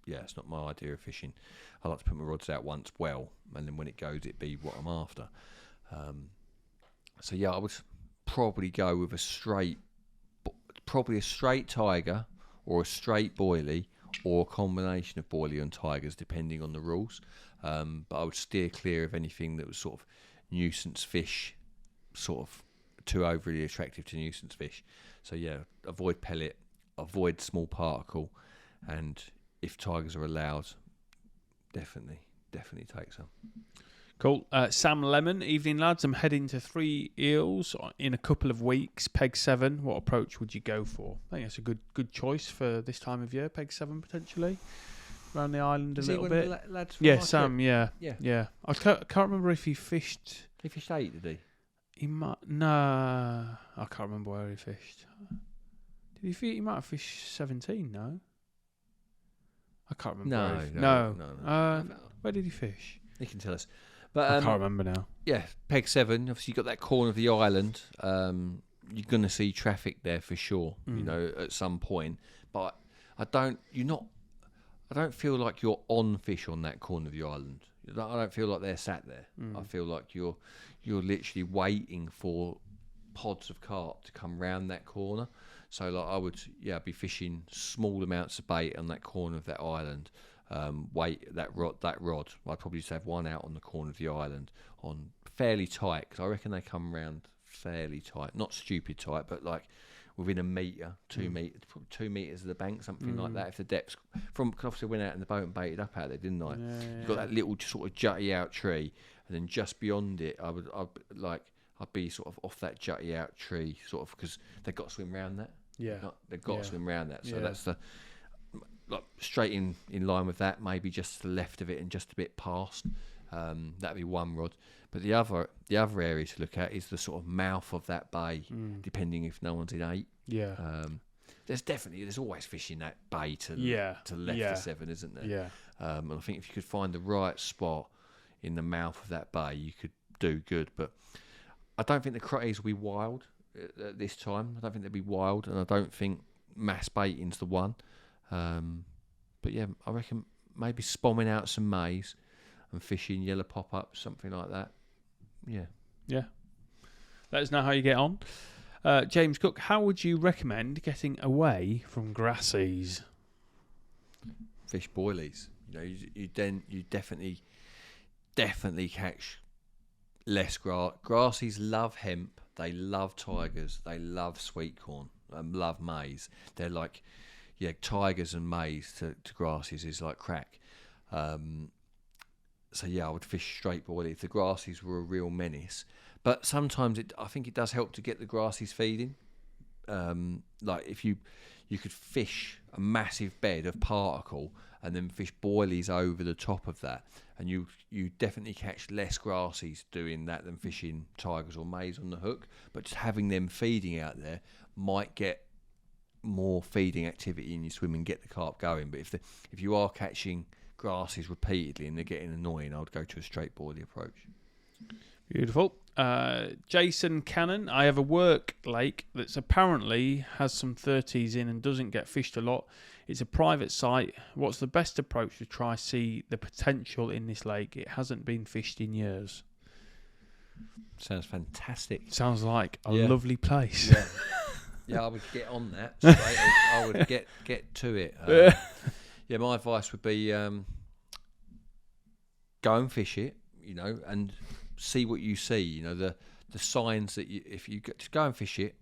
It's not my idea of fishing. I like to put my rods out once well, and then when it goes, it be what I'm after. So yeah, I would probably go with a straight tiger or a straight boilie, or a combination of boilie and tigers, depending on the rules. But I would steer clear of anything that was sort of nuisance fish, sort of too overly attractive to nuisance fish. So yeah, avoid pellet, avoid small particle, and if tigers are allowed, definitely take some. Cool. Sam Lemon, evening lads. I'm heading to 3 eels in a couple of weeks. Peg 7. What approach would you go for? I think that's a good choice for this time of year. Peg 7 potentially around the island a little bit. Lads Sam. Trip? Yeah. I can't remember if he fished. He fished 8, did he? He might. Nah, I can't remember where he fished. Did he fish? He might have fished 17. No. I can't remember. No. Where did he fish? He can tell us. But I can't remember now. Yeah, Peg 7. Obviously, you've got that corner of the island. You're going to see traffic there for sure. You know, at some point. But I don't feel like you're on fish on that corner of the island. I don't feel like they're sat there. I feel like you're literally waiting for pods of carp to come round that corner. So like I would be fishing small amounts of bait on that corner of that island. That rod. I'd probably just have one out on the corner of the island on fairly tight, because I reckon they come round fairly tight, not stupid tight, but like within a metre, 2 meters, 2 meters of the bank, something like that. If the depth's from, because obviously I went out in the boat and baited up out there, didn't I? You've got that little sort of jutty out tree, and then just beyond it, I'd be sort of off that jutty out tree, sort of, because they've got to swim round that. They've got to swim round that. So that's the straight in line with that, maybe just to the left of it and just a bit past. That'd be one rod. But the other area to look at is the sort of mouth of that bay, depending if no one's in 8. There's always fish in that bay to the left of 7, isn't there? And I think if you could find the right spot in the mouth of that bay, you could do good. But I don't think the crays will be wild at this time. I don't think they'll be wild, and I don't think mass baiting's the one. But yeah, I reckon maybe spomming out some maize and fishing yellow pop-ups, something like that. Yeah. Let us know how you get on. James Cook, how would you recommend getting away from grassies? Fish boilies. You know, you definitely catch less grass. Grassies love hemp. They love tigers. They love sweet corn. Love maize. They're like, tigers and maize to grassies is like crack. So I would fish straight boilie if the grassies were a real menace. But sometimes I think it does help to get the grassies feeding. Like if you could fish a massive bed of particle and then fish boilies over the top of that, and you definitely catch less grassies doing that than fishing tigers or maize on the hook. But just having them feeding out there might get more feeding activity in your swim and get the carp going. But if you are catching grasses repeatedly and they're getting annoying, I would go to a straight boilie approach. Beautiful. Jason Cannon, I have a work lake that's apparently has some 30s in and doesn't get fished a lot. It's a private site. What's the best approach to try see the potential in this lake? It hasn't been fished in years. Sounds fantastic. Sounds like a lovely place. I would get on that straight. I would get to it. My advice would be go and fish it, and see what you see. The signs that if you just go and fish it,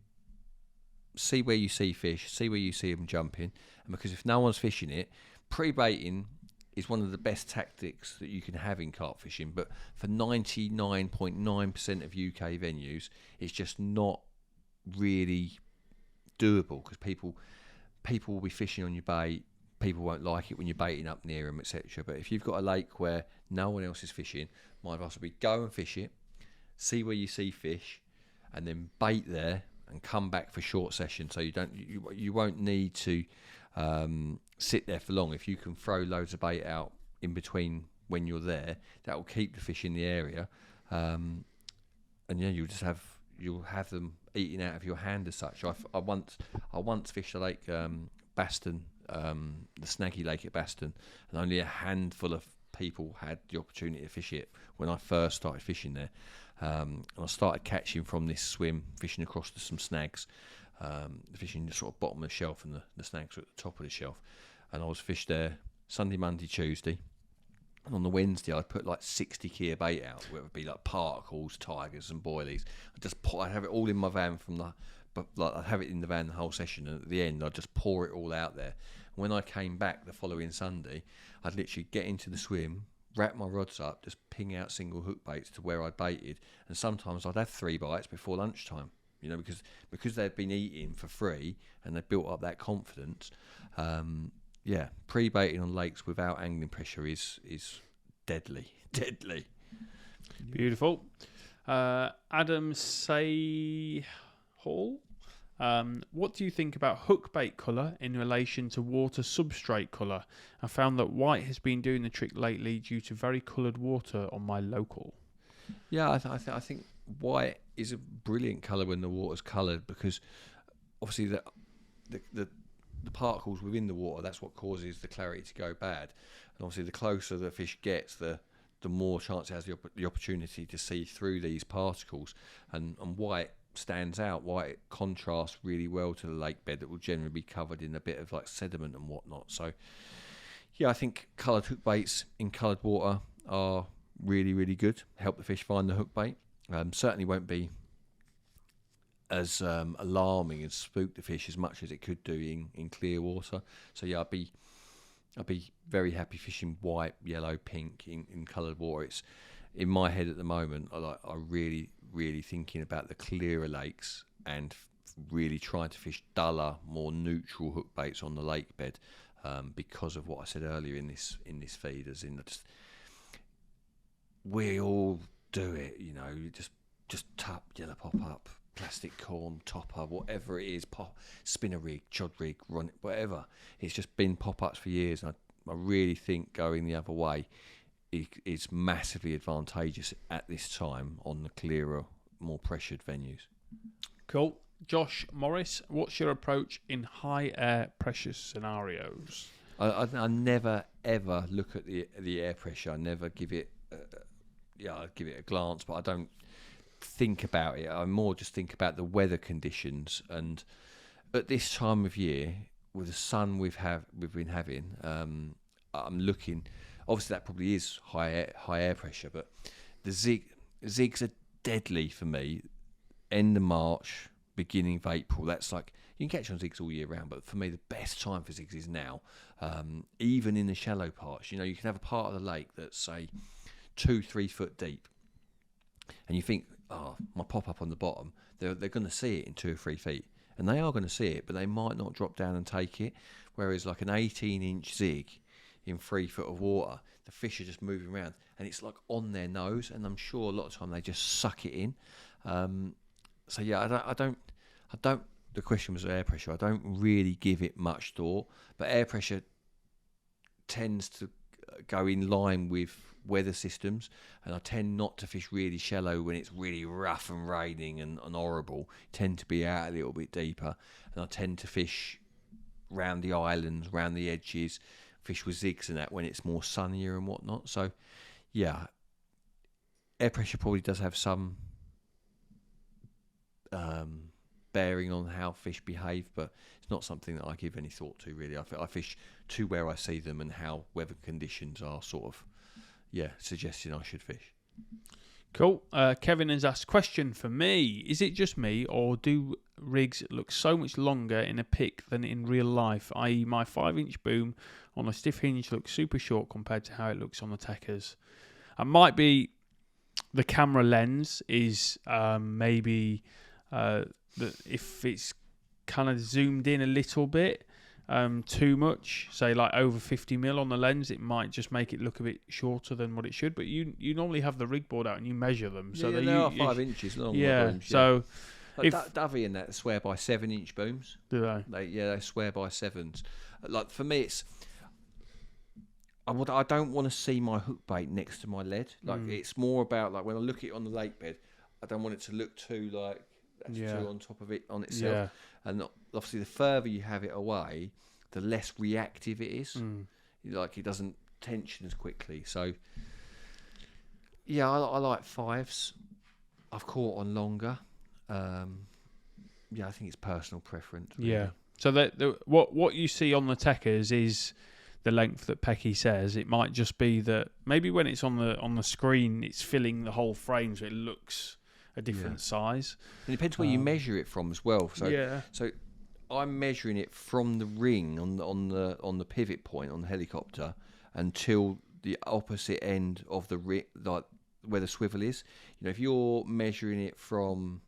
see where you see fish, see where you see them jumping, and because if no one's fishing it, pre-baiting is one of the best tactics that you can have in carp fishing. But for 99.9% of UK venues, it's just not really doable, because people will be fishing on your bait. People won't like it when you're baiting up near them, etc. But if you've got a lake where no one else is fishing, my advice would be go and fish it, see where you see fish, and then bait there and come back for short sessions. So you won't need to sit there for long. If you can throw loads of bait out in between when you're there, that will keep the fish in the area, and you'll have them eating out of your hand as such. I once fished a lake, Baston, the Snaggy Lake at Baston, and only a handful of people had the opportunity to fish it when I first started fishing there. And I started catching from this swim, fishing across to some snags, fishing the sort of bottom of the shelf, and the snags were at the top of the shelf. And I was fished there Sunday, Monday, Tuesday. And on the Wednesday, I'd put like 60 key of bait out, where it would be like particles, tigers, and boilies. I'd have it all in my van I'd have it in the van the whole session, and at the end, I'd just pour it all out there. When I came back the following Sunday, I'd literally get into the swim, wrap my rods up, just ping out single hook baits to where I baited, and sometimes I'd have 3 bites before lunchtime. Because they'd been eating for free and they built up that confidence. Pre-baiting on lakes without angling pressure is deadly. Beautiful. Adam Say Hall. What do you think about hook bait colour in relation to water substrate colour? I found that white has been doing the trick lately due to very coloured water on my local. Yeah, I think white is a brilliant colour when the water's coloured, because obviously the particles within the water, that's what causes the clarity to go bad. And obviously the closer the fish gets, the more chance it has the opportunity to see through these particles. And white stands out. White contrasts really well to the lake bed that will generally be covered in a bit of like sediment and whatnot. So yeah, I think coloured hook baits in coloured water are really, really good. Help the fish find the hook bait. Certainly won't be as alarming and spook the fish as much as it could do in clear water. So yeah, I'd be very happy fishing white, yellow, pink in coloured water. It's in my head at the moment. I really thinking about the clearer lakes and really trying to fish duller, more neutral hook baits on the lake bed, because of what I said earlier in this feed, as in we all do it, just tap, yellow pop up, plastic corn, topper, whatever it is, spinner rig, chod rig, run, whatever. It's just been pop-ups for years, and I really think going the other way is massively advantageous at this time on the clearer, more pressured venues. Cool. Josh Morris, what's your approach in high air pressure scenarios? I never ever look at the air pressure. I never give it. I give it a glance, but I don't think about it. I more just think about the weather conditions. And at this time of year, with the sun we've been having, I'm looking. Obviously, that probably is high air pressure, but the zigs are deadly for me. End of March, beginning of April. That's like, you can catch on zigs all year round, but for me, the best time for zigs is now. Even in the shallow parts, you can have a part of the lake that's, say, 2-3 foot deep, and you think, my pop up on the bottom, they're going to see it in 2 or 3 feet, and they are going to see it, but they might not drop down and take it. Whereas like an 18-inch zig in 3 foot of water, the fish are just moving around, and it's like on their nose, and I'm sure a lot of time they just suck it in. So yeah, I don't. The question was air pressure. I don't really give it much thought, but air pressure tends to go in line with weather systems, and I tend not to fish really shallow when it's really rough and raining and horrible. I tend to be out a little bit deeper, and I tend to fish round the islands, round the edges, fish with zigs and that when it's more sunnier and whatnot. So yeah, air pressure probably does have some bearing on how fish behave, but it's not something that I give any thought to really. I fish to where I see them and how weather conditions are sort of suggesting I should fish. Cool. Kevin has asked, question for me, is it just me, or do rigs look so much longer in a pic than in real life, i.e. my 5-inch boom on a stiff hinge looks super short compared to how it looks on the Techers? It might be the camera lens is maybe if it's kind of zoomed in a little bit too much, say like over 50mm on the lens, it might just make it look a bit shorter than what it should. But you normally have the rig board out and you measure them, so they are 5 inches long. Yeah, so Like Dovey and that swear by 7-inch booms. Do they? They swear by 7s. Like for me, it's I don't want to see my hook bait next to my lead. Like it's more about like when I look at it on the lake bed, I don't want it to look too like too on top of it on itself. Yeah. And obviously, the further you have it away, the less reactive it is. Like it doesn't tension as quickly. So yeah, I like 5s. I've caught on longer. I think it's personal preference. Really. Yeah. So what you see on the Tekkers is the length that Pecky says. It might just be that maybe when it's on the screen, it's filling the whole frame, so it looks a different size. And it depends where you measure it from as well. So So I'm measuring it from the ring on the pivot point on the helicopter until the opposite end of the ring, like where the swivel is. You know, if you're measuring it from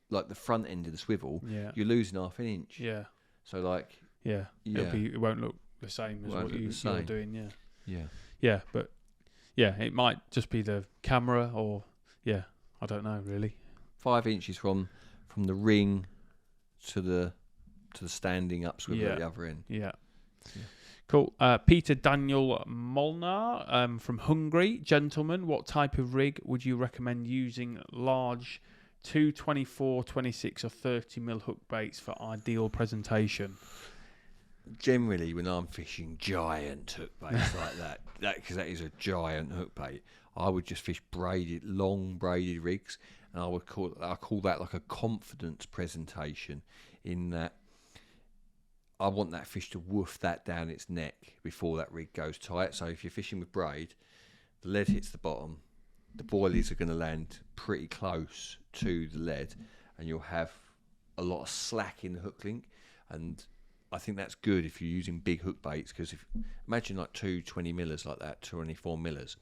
like the front end of the swivel, you're losing half an inch. Yeah. So like it won't look the same as what you're doing. Yeah, but it might just be the camera or I don't know really. 5 inches from the ring to the standing up swivel at the other end. Yeah. Cool. Peter Daniel Molnar from Hungary. Gentlemen, what type of rig would you recommend using large 2, 24, 26 or 30 mil hook baits for ideal presentation? Generally, when I'm fishing giant hook baits like that, because that is a giant hook bait, I would just fish long braided rigs, and I call that like a confidence presentation, in that I want that fish to woof that down its neck before that rig goes tight. So if you're fishing with braid, the lead hits the bottom, the boilies are going to land pretty close to the lead, and you'll have a lot of slack in the hook link. And I think that's good if you're using big hook baits, because imagine like 2 20 millers like that, 24 millers,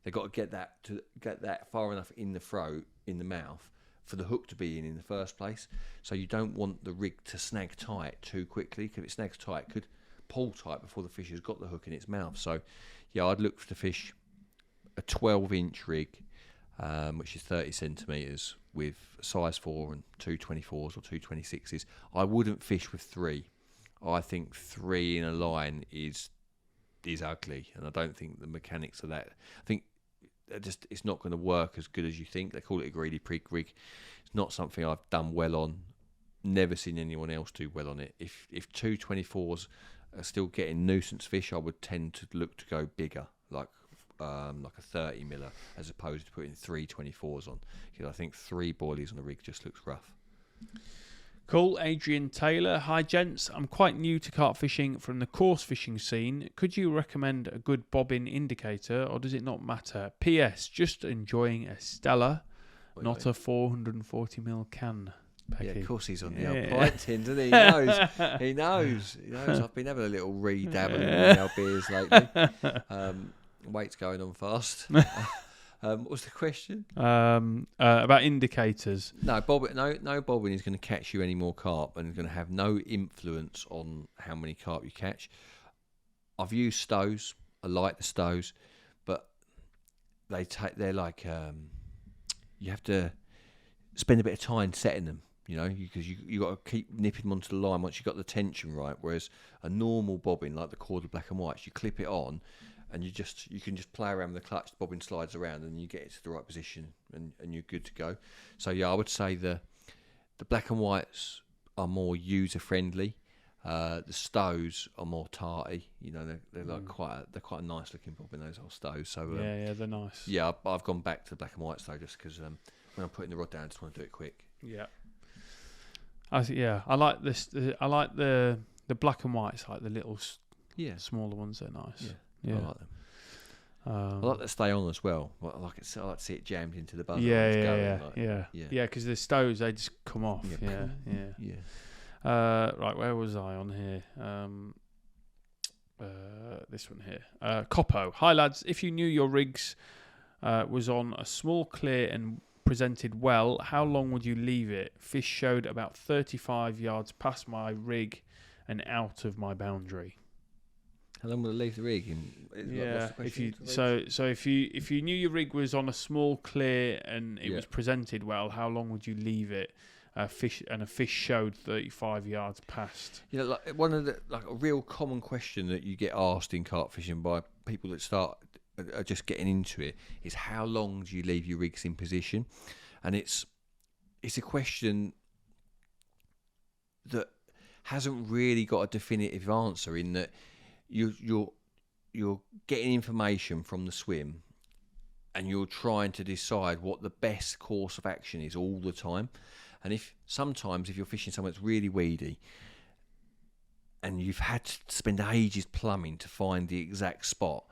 they've got to get that far enough in the throat, in the mouth, for the hook to be in the first place. So you don't want the rig to snag tight too quickly, because if it snags tight, it could pull tight before the fish has got the hook in its mouth. So I'd look to fish a 12-inch rig, which is 30 centimetres, with size 4 and 2 24s or 2 26s. I wouldn't fish with 3. I think 3 in a line is ugly, and I don't think the mechanics of that. I think it's not going to work as good as you think. They call it a greedy prig rig. It's not something I've done well on. Never seen anyone else do well on it. If 2 24s are still getting nuisance fish, I would tend to look to go bigger, like a 30 miller, as opposed to putting 3 24s on, because I think 3 boilies on a rig just looks rough. Cool. Adrian Taylor. Hi gents, I'm quite new to carp fishing from the course fishing scene. Could you recommend a good bobbin indicator, or does it not matter? PS, just enjoying a Stella, not a 440ml can. Pecky. Yeah, of course he's on the old pint tin, doesn't he? He knows. I've been having a little re-dabbling in our beers lately. Weight's going on fast. What was the question? About indicators. No bobbin is going to catch you any more carp, and is going to have no influence on how many carp you catch. I've used stows. I like the stows, but they're like you have to spend a bit of time setting them. Because you got to keep nipping them onto the line once you've got the tension right. Whereas a normal bobbin, like the corded black and whites, you clip it on, and you can just play around with the clutch. The bobbin slides around, and you get it to the right position, and you're good to go. So I would say the black and whites are more user friendly. The stows are more tarty. They're like quite a nice looking bobbin, those old stows. So they're nice. Yeah, I've gone back to the black and white stow just because when I'm putting the rod down, I just want to do it quick. Yeah. I like this. I like the black and whites, like the little smaller ones. They're nice. Yeah. I like them. I like to stay on as well. I like to see it jammed into the buzzer. Yeah. Because the stows, they just come off. Yeah. Right, where was I on here? This one here. Coppo. Hi lads. If you knew your rigs was on a small clear and presented well, how long would you leave it? Fish showed about 35 yards past my rig and out of my boundary. How long will it leave the rig? Yeah, if you knew your rig was on a small clear and it was presented well, how long would you leave it? A fish showed 35 yards past. You know, like one of the a real common question that you get asked in carp fishing by people that are just getting into it is how long do you leave your rigs in position? And it's a question that hasn't really got a definitive answer, in that you're getting information from the swim and you're trying to decide what the best course of action is all the time. And if you're fishing somewhere that's really weedy and you've had to spend ages plumbing to find the exact spot,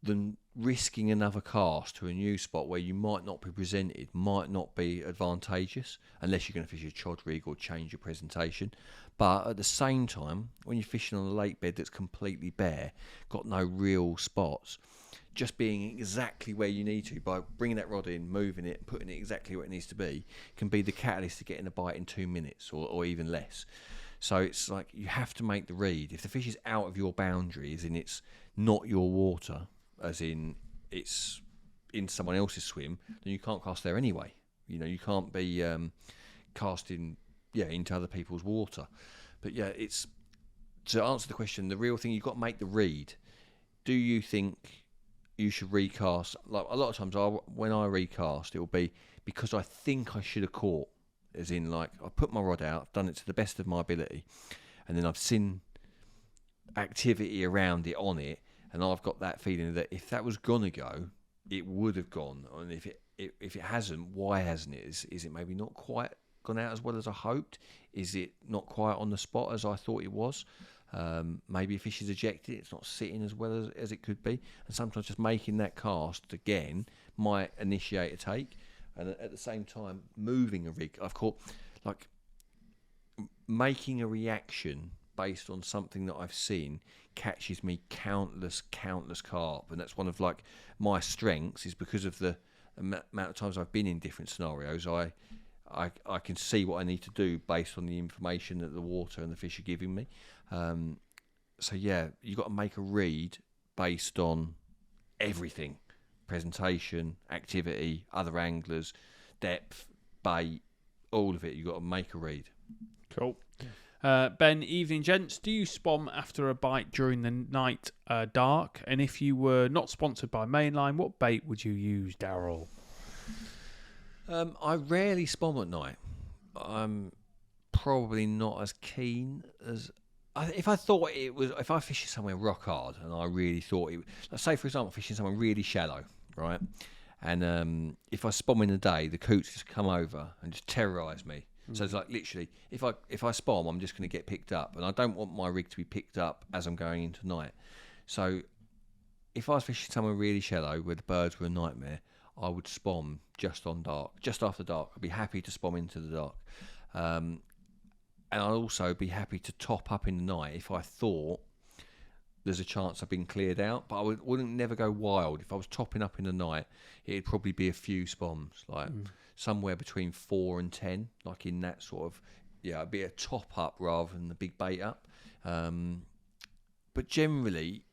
then risking another cast to a new spot where you might not be presented might not be advantageous, unless you're going to fish a chod rig or change your presentation. But at the same time, when you're fishing on a lake bed that's completely bare, got no real spots, just being exactly where you need to by bringing that rod in, moving it, putting it exactly where it needs to be, can be the catalyst to getting a bite in 2 minutes or even less. So it's like you have to make the read. If the fish is out of your boundaries and it's not your water, as in it's in someone else's swim, then you can't cast there anyway. You know, you can't be casting into other people's water. But it's, to answer the question, the real thing, you've got to make the read. Do you think you should recast? Like a lot of times when I recast, it will be because I think I should have caught, as in like I put my rod out, I've done it to the best of my ability, and then I've seen activity around it on it, and I've got that feeling that if that was gonna go, it would have gone. And if it hasn't, why hasn't it? Is it maybe not quite gone out as well as I hoped? Is it not quite on the spot as I thought it was? Maybe a fish is ejected, it's not sitting as well as it could be. And sometimes just making that cast again might initiate a take. And at the same time, moving a rig. I've caught, like, making a reaction based on something that I've seen catches me countless carp. And that's one of like my strengths, is because of the amount of times I've been in different scenarios. I can see what I need to do based on the information that the water and the fish are giving me. So you've got to make a read based on everything: presentation, activity, other anglers, depth, bait, all of it. You've got to make a read. Cool. Ben, evening gents. Do you spom after a bite during the night dark? And if you were not sponsored by Mainline, what bait would you use, Darrell? I rarely spom at night. I'm probably not as keen as... If I thought it was... If I fish somewhere rock hard and I really thought it... Let's say, for example, fishing somewhere really shallow, right? And if I spom in the day, the coots just come over and just terrorise me. So it's like literally, if I spom, I'm just going to get picked up, and I don't want my rig to be picked up as I'm going into night. So if I was fishing somewhere really shallow where the birds were a nightmare, I would spom just on dark, just after dark. I'd be happy to spom into the dark, and I'd also be happy to top up in the night if I thought there's a chance I've been cleared out. But I wouldn't never go wild. If I was topping up in the night, it'd probably be a few spoms, like somewhere between 4 and 10, like in that sort of, it'd be a top up rather than the big bait up. But generally,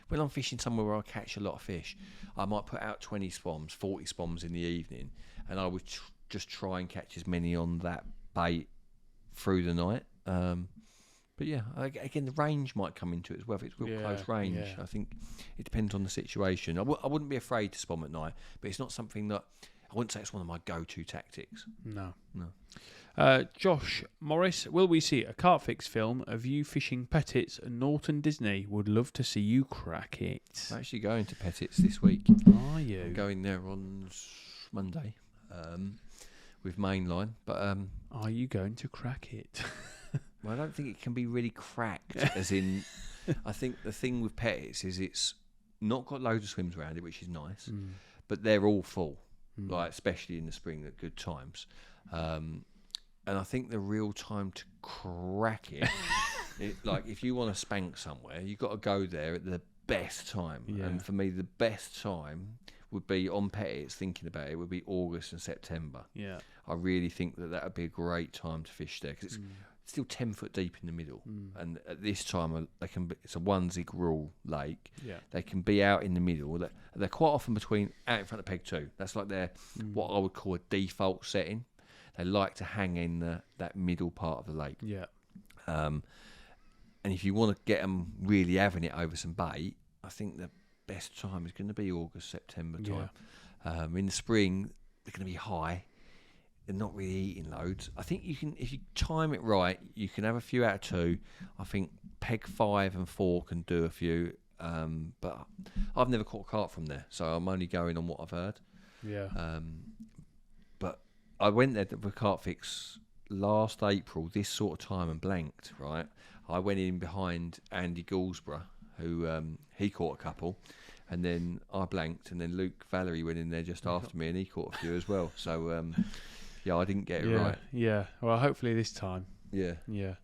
when I'm fishing somewhere where I catch a lot of fish, I might put out 20 spoms, 40 spoms in the evening, and I would just try and catch as many on that bait through the night. But again, the range might come into it as well. If it's real close range, I think it depends on the situation. I wouldn't be afraid to spom at night, but it's not something that... I wouldn't say it's one of my go-to tactics. No. Josh Morris, will we see a CarpFix film of you fishing Pettit's at Norton Disney? Would love to see you crack it. I'm actually going to Pettit's this week. Are you? I'm going there on Monday with Mainline. But are you going to crack it? Well, I don't think it can be really cracked. As in, I think the thing with Pettit's is it's not got loads of swims around it, which is nice, but they're all full. Like especially in the spring at good times, and I think the real time to crack it, like if you want to spank somewhere, you've got to go there at the best time. And for me, the best time would be on Pettit's. Thinking about it, would be August and September. I really think that would be a great time to fish there, because it's still 10 foot deep in the middle. And at this time, it's a one zig rule lake. Yeah. They can be out in the middle. They're quite often out in front of peg 2. That's like their what I would call a default setting. They like to hang in that middle part of the lake. Yeah. And if you want to get them really having it over some bait, I think the best time is going to be August, September time. Yeah. In the spring, they're going to be high. They're not really eating loads. I think you can, if you time it right, you can have a few out of 2. I think peg 5 and 4 can do a few. But I've never caught a carp from there, so I'm only going on what I've heard. Yeah. But I went there with CarpFix last April, this sort of time, and blanked, right? I went in behind Andy Goulsborough, who he caught a couple, and then I blanked, and then Luke Valerie went in there just after me, and he caught a few as well. So, yeah, I didn't get it right. Yeah, well, hopefully this time. Yeah. Yeah.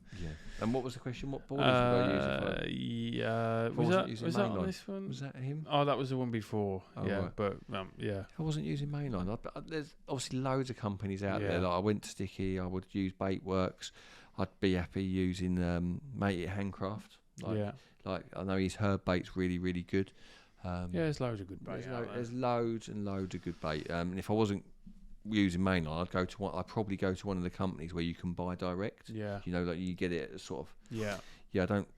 And what was the question? What boarders were I using? Yeah. Was that on this one? Was that him? Oh, that was the one before. Oh, yeah, right. but yeah. I wasn't using mainline. There's obviously loads of companies out there. Like I went to Sticky. I would use Baitworks. I'd be happy using Mate It Handcraft. Like I know his herb bait's really, really good. There's loads of good bait. There's loads and loads of good bait. And if I wasn't using mainline, I'd probably go to one of the companies where you can buy direct. Yeah. You know, like you get it at sort of. Yeah. Yeah, I don't.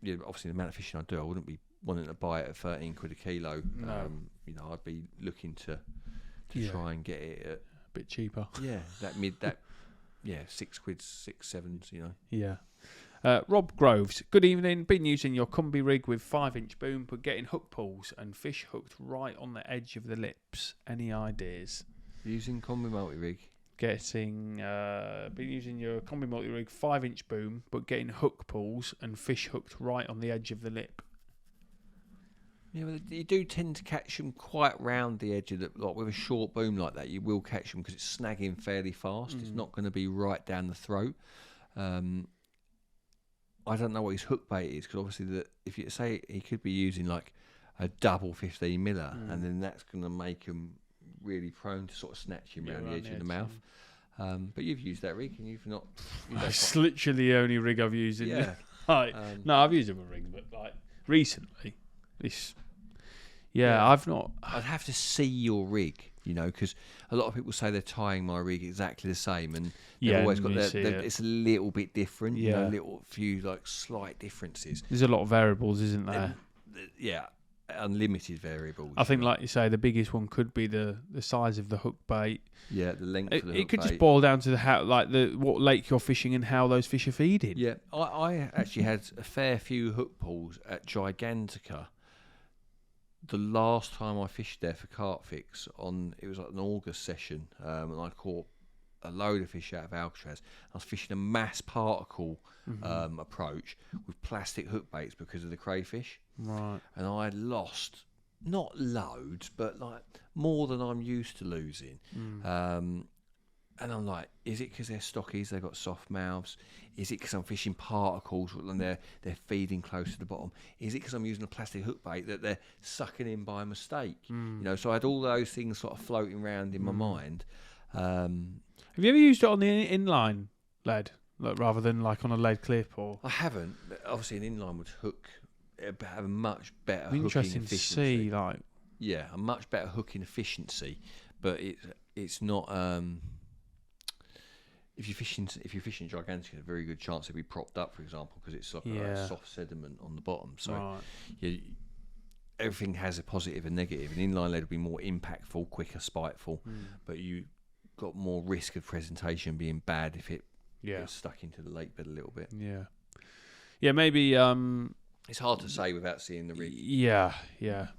Yeah, obviously the amount of fishing I do, I wouldn't be wanting to buy it at 13 quid a kilo. No. You know, I'd be looking to try and get it at a bit cheaper. Yeah, 6 quid, 6, 7. You know. Yeah. Rob Groves, good evening. Been using your combi rig with 5-inch boom, but getting hook pulls and fish hooked right on the edge of the lips. Any ideas? Using combi multi-rig. Been using your combi multi-rig 5-inch boom, but getting hook pulls and fish hooked right on the edge of the lip. Yeah, well, you do tend to catch them quite round the edge of the, like with a short boom like that. You will catch them because it's snagging fairly fast. It's not going to be right down the throat. I don't know what his hook bait is, because obviously if you say he could be using like a double 15 miller, and then that's going to make him really prone to sort of snatching around the edge of the mouth. But you've used that rig, and you've not. It's literally the only rig I've used. No, I've used other rigs, but like recently, I've not. I'd have to see your rig, you know, because a lot of people say they're tying my rig exactly the same, and they've always got it's a little bit different. You know, little few like slight differences. There's a lot of variables, isn't there? Unlimited variables. I think, like you say, the biggest one could be the size of the hook bait. Yeah, the length of the hook bait. It could just boil down to what lake you're fishing and how those fish are feeding. Yeah, I actually had a fair few hook pulls at Gigantica. The last time I fished there for CarpFix, it was like an August session, and I caught a load of fish out of Alcatraz. I was fishing a mass particle approach with plastic hook baits because of the crayfish. Right. And I lost, not loads, but like more than I'm used to losing. And I'm like, is it because they're stockies, they've got soft mouths? Is it because I'm fishing particles and they're feeding close to the bottom? Is it because I'm using a plastic hook bait that they're sucking in by mistake? You know, so I had all those things sort of floating around in my mind. Have you ever used it on the inline lead, like, rather than like on a lead clip? Or I haven't. But obviously, an inline would have a much better hooking interesting efficiency. To see, like, a much better hooking efficiency, but it's not. If you're fishing Gigantica, a very good chance it'll be propped up, for example, because it's like a soft sediment on the bottom. So everything has a positive and negative. An inline lead will be more impactful, quicker, spiteful, but you got more risk of presentation being bad if it gets stuck into the lake bed a little bit. Yeah, maybe. It's hard to say without seeing the rig. Yeah,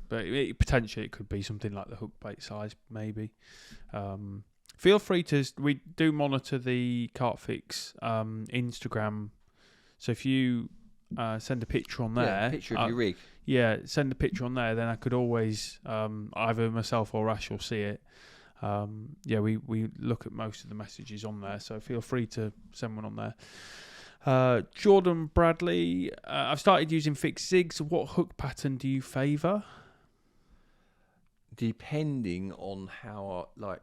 but potentially it could be something like the hook bait size, maybe. Feel free to. We do monitor the CarpFix Instagram, so if you send a picture on there, picture of your rig. Yeah, send a picture on there. Then I could always either myself or Ash will see it. We look at most of the messages on there, so feel free to send one on there. Jordan Bradley, I've started using fixed zigs. What hook pattern do you favour? Depending on how, I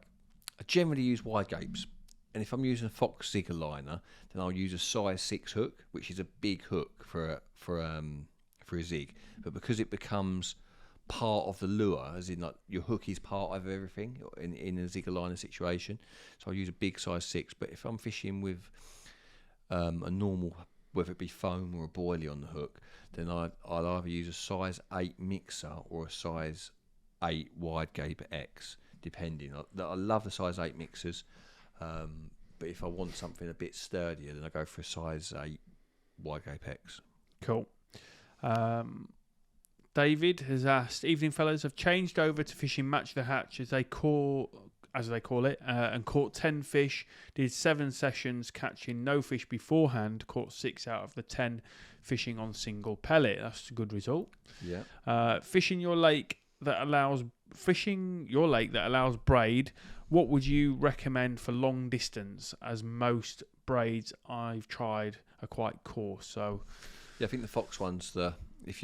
generally use wide gapes. and if I'm using a Fox Zigger liner, then I'll use a size 6 hook, which is a big hook for a zig. But because it becomes part of the lure, as in like your hook is part of everything in a Zigger liner situation, so I'll use a big size 6. But if I'm fishing with a normal, whether it be foam or a boilie on the hook, then I'll either use a size 8 mixer or a size 8 wide gaper X, depending. I love the size 8 mixers, but if I want something a bit sturdier, then I go for a size 8 wide gaper X. Cool. David has asked, evening fellas, have changed over to fishing Match the Hatch as they call it, and caught 10 fish, did 7 sessions catching no fish beforehand, caught 6 out of the 10 fishing on single pellet. That's a good result. Yeah. Fishing your lake that allows braid, what would you recommend for long distance, as most braids I've tried are quite coarse? So yeah, I think the Fox one's if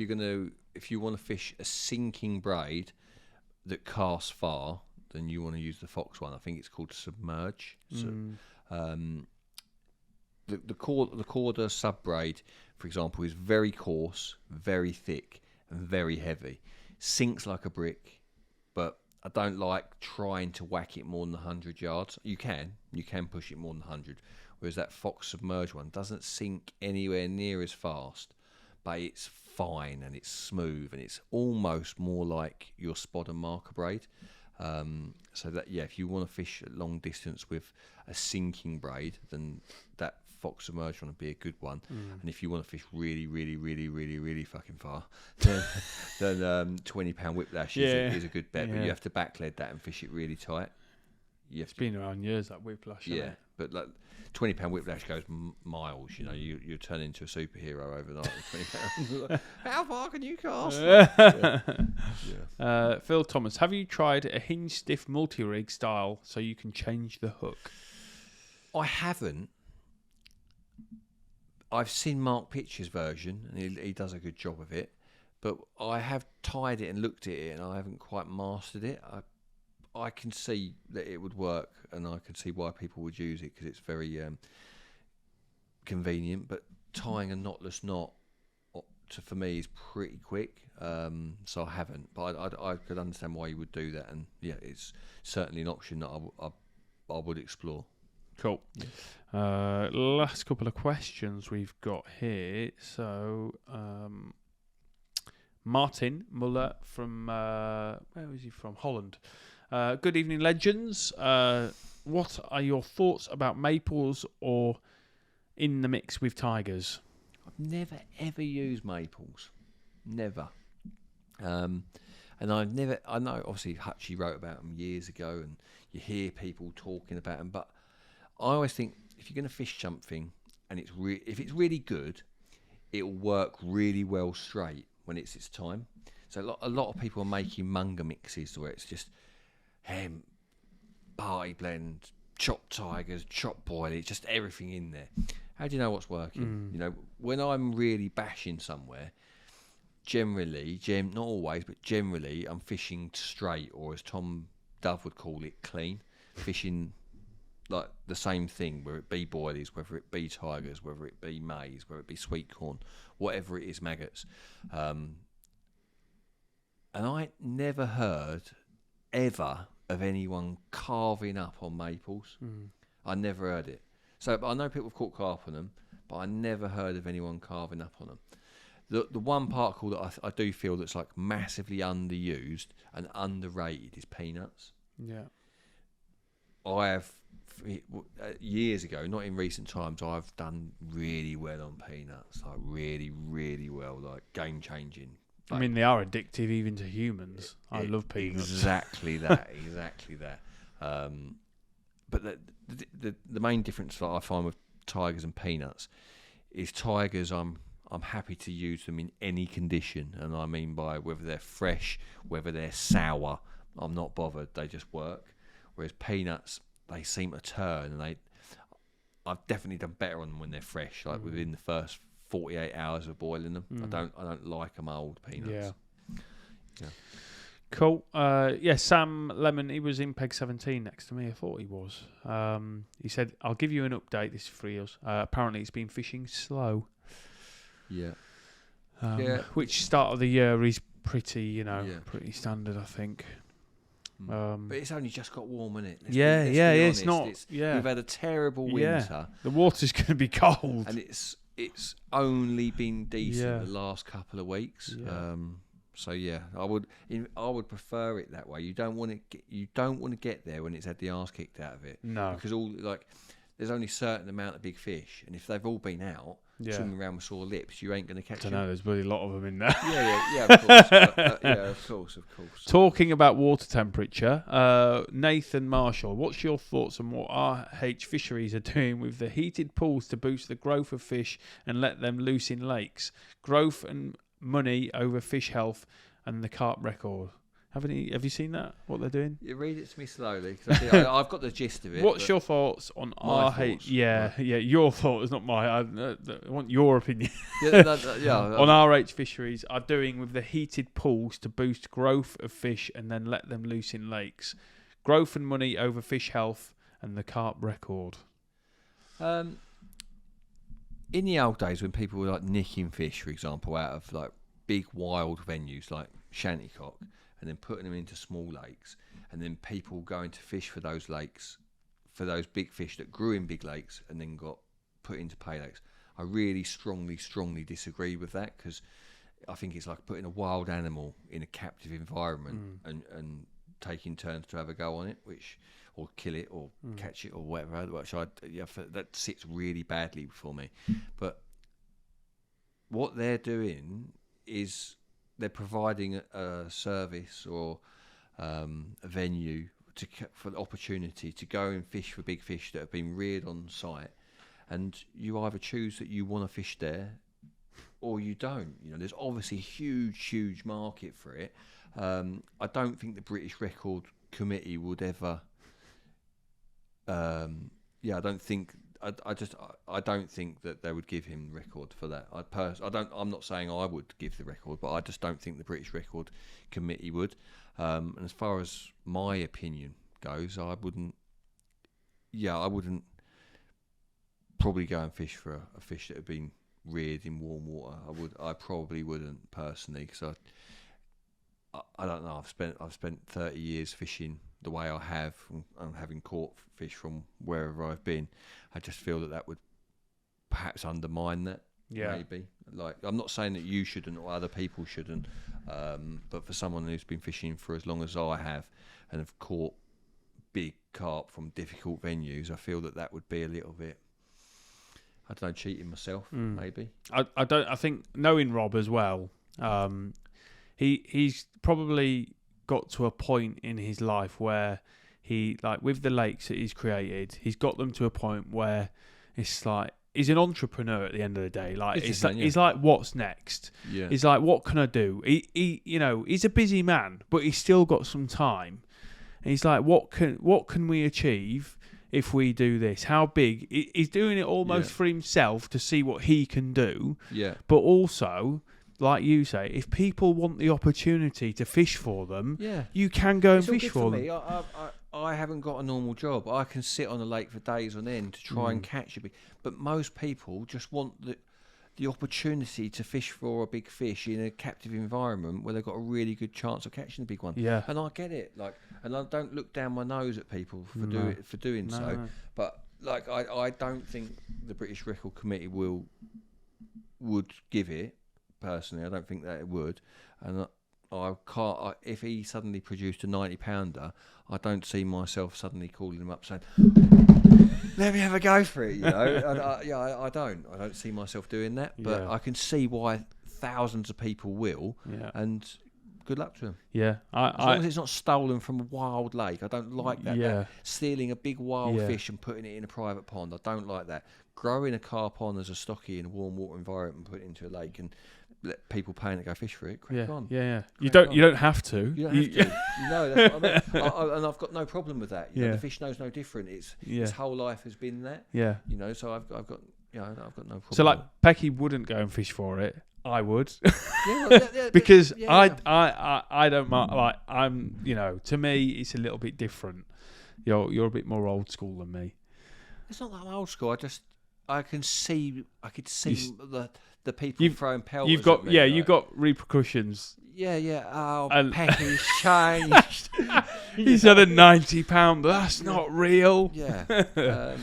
you want to fish a sinking braid that casts far, then you want to use the Fox one. I think it's called Submerge. The Corda sub braid, for example, is very coarse, very thick, and very heavy. Sinks like a brick, but I don't like trying to whack it more than 100 yards. You can push it more than 100, whereas that Fox Submerge one doesn't sink anywhere near as fast, but it's fine and it's smooth and it's almost more like your spot and marker braid. So that, yeah, if you want to fish at long distance with a sinking braid, then that Fox Submerge one would be a good one. And if you want to fish really, really, really, really, really fucking far, then £20 whiplash is a good bet. But you have to backlead that and fish it really tight. It's been around years, that whiplash. Yeah, but like £20 whiplash goes miles. You know, you turn into a superhero overnight with £20. How far can you cast? Phil Thomas, have you tried a hinge stiff multi-rig style so you can change the hook? I haven't. I've seen Mark Pitcher's version, and he does a good job of it. But I have tied it and looked at it, and I haven't quite mastered it. I can see that it would work, and I can see why people would use it because it's very convenient. But tying a knotless knot for me is pretty quick, so I haven't. But I could understand why you would do that, and yeah, it's certainly an option that I would explore. Cool. Last couple of questions we've got here. So Martin Muller from where is he from? Holland. Good evening, legends. What are your thoughts about maples or in the mix with tigers? I've never ever used maples, never. And I know obviously Hutchie wrote about them years ago, and you hear people talking about them, but I always think if you're going to fish something and if it's really good, it'll work really well straight when it's its time. So a lot of people are making munga mixes where it's just party blend, chopped tigers, chopped boilie, just everything in there. How do you know what's working? You know, when I'm really bashing somewhere, generally, not always, but generally, I'm fishing straight, or as Tom Dove would call it, clean. Fishing like the same thing, whether it be boilies, whether it be tigers, whether it be maize, whether it be sweet corn, whatever it is, maggots. And I never heard ever of anyone carving up on maples. I never heard it. So I know people have caught carp on them, but I never heard of anyone carving up on them. The one particle that I do feel that's like massively underused and underrated is peanuts. Yeah. I have years ago, not in recent times, I've done really well on peanuts, like really, really well, like game changing. I mean, they are addictive even to humans. I love peanuts. Exactly that. But the main difference that I find with tigers and peanuts is tigers, I'm happy to use them in any condition, and I mean by whether they're fresh, whether they're sour, I'm not bothered. They just work. Whereas peanuts, they seem to turn, and I've definitely done better on them when they're fresh, like within the first 48 hours of boiling them. I don't like them old peanuts. Yeah. Cool. Yeah, Sam Lemon, he was in Peg 17 next to me. I thought he was. He said, I'll give you an update. This is for eels. Apparently, he's been fishing slow. Yeah. Which start of the year is pretty, pretty standard, I think. But it's only just got warm, isn't it? It's not. We've had a terrible winter. The water's going to be cold. And it's only been decent the last couple of weeks. Yeah. So yeah, I would prefer it that way. You don't want to get there when it's had the arse kicked out of it. No, because there's only a certain amount of big fish, and if they've all been out swimming around with sore lips, you ain't going to catch them. I don't know. There's really a lot of them in there. Of course. Of course. Talking about water temperature, Nathan Marshall, what's your thoughts on what RH fisheries are doing with the heated pools to boost the growth of fish and let them loose in lakes? Growth and money over fish health and the carp record. Have you seen that? What they're doing? You read it to me slowly, because I've got the gist of it. What's your thoughts on RH? Your thought is not mine. I want your opinion. On RH fisheries are doing with the heated pools to boost growth of fish and then let them loose in lakes. Growth and money over fish health and the carp record. In the old days, when people were like nicking fish, for example, out of like big wild venues like Shantycock, and then putting them into small lakes, and then people going to fish for those lakes, for those big fish that grew in big lakes and then got put into pay lakes, I really strongly disagree with that, because I think it's like putting a wild animal in a captive environment and taking turns to have a go on it, or kill it or catch it or whatever. Which that sits really badly for me. But what they're doing is they're providing a service or a venue for the opportunity to go and fish for big fish that have been reared on site, and you either choose that you want to fish there or you don't. There's obviously a huge market for it. I don't think the British Record Committee would ever. I don't think that they would give him the record for that. I'm not saying I would give the record, but I just don't think the British Record Committee would. And as far as my opinion goes, I wouldn't probably go and fish for a fish that had been reared in warm water. I probably wouldn't personally, because I don't know. I've spent 30 years fishing the way I have, and having caught fish from wherever I've been. I just feel that would perhaps undermine that. Yeah. Maybe. Like, I'm not saying that you shouldn't or other people shouldn't, but for someone who's been fishing for as long as I have and have caught big carp from difficult venues, I feel that would be a little bit, I don't know, cheating myself. Maybe. I think knowing Rob as well, he's probably got to a point in his life where he, like, with the lakes that he's created, he's got them to a point where it's like he's an entrepreneur at the end of the day. Like, he's like, what's next? Yeah. He's like, what can I do? He he's a busy man, but he's still got some time. And he's like, what can we achieve if we do this? How big? He's doing it almost for himself to see what he can do. Yeah. But also, like you say, if people want the opportunity to fish for them, you can go and fish for them. I haven't got a normal job. I can sit on a lake for days on end to try and catch a big. But most people just want the opportunity to fish for a big fish in a captive environment where they've got a really good chance of catching a big one. Yeah. And I get it. And I don't look down my nose at people for doing so. No. But I don't think the British Record Committee would give it. Personally, I don't think that it would, and I can't. If he suddenly produced a 90-pounder, I don't see myself suddenly calling him up saying, "Let me have a go for it." I don't see myself doing that, but I can see why thousands of people will, and good luck to them. Yeah, as long as it's not stolen from a wild lake. I don't like that. Yeah. Stealing a big wild fish and putting it in a private pond. I don't like that. Growing a carp on as a stocky in a warm water environment and putting it into a lake and let people paying to go fish for it. Crack on. Yeah. You don't have to. You don't have to. That's what I mean. And I've got no problem with that. The fish knows no different. Its whole life has been that. Yeah. So I've got no problem. So like Pecky wouldn't go and fish for it. I would. Yeah, because yeah. I don't mind. Like, I'm, to me, it's a little bit different. You're a bit more old school than me. It's not that I'm old school. I could see the people throwing pelters. You've got at me, you've got repercussions. Yeah. Oh, Pecky's changed. He's had a £90, but that's not real. Yeah.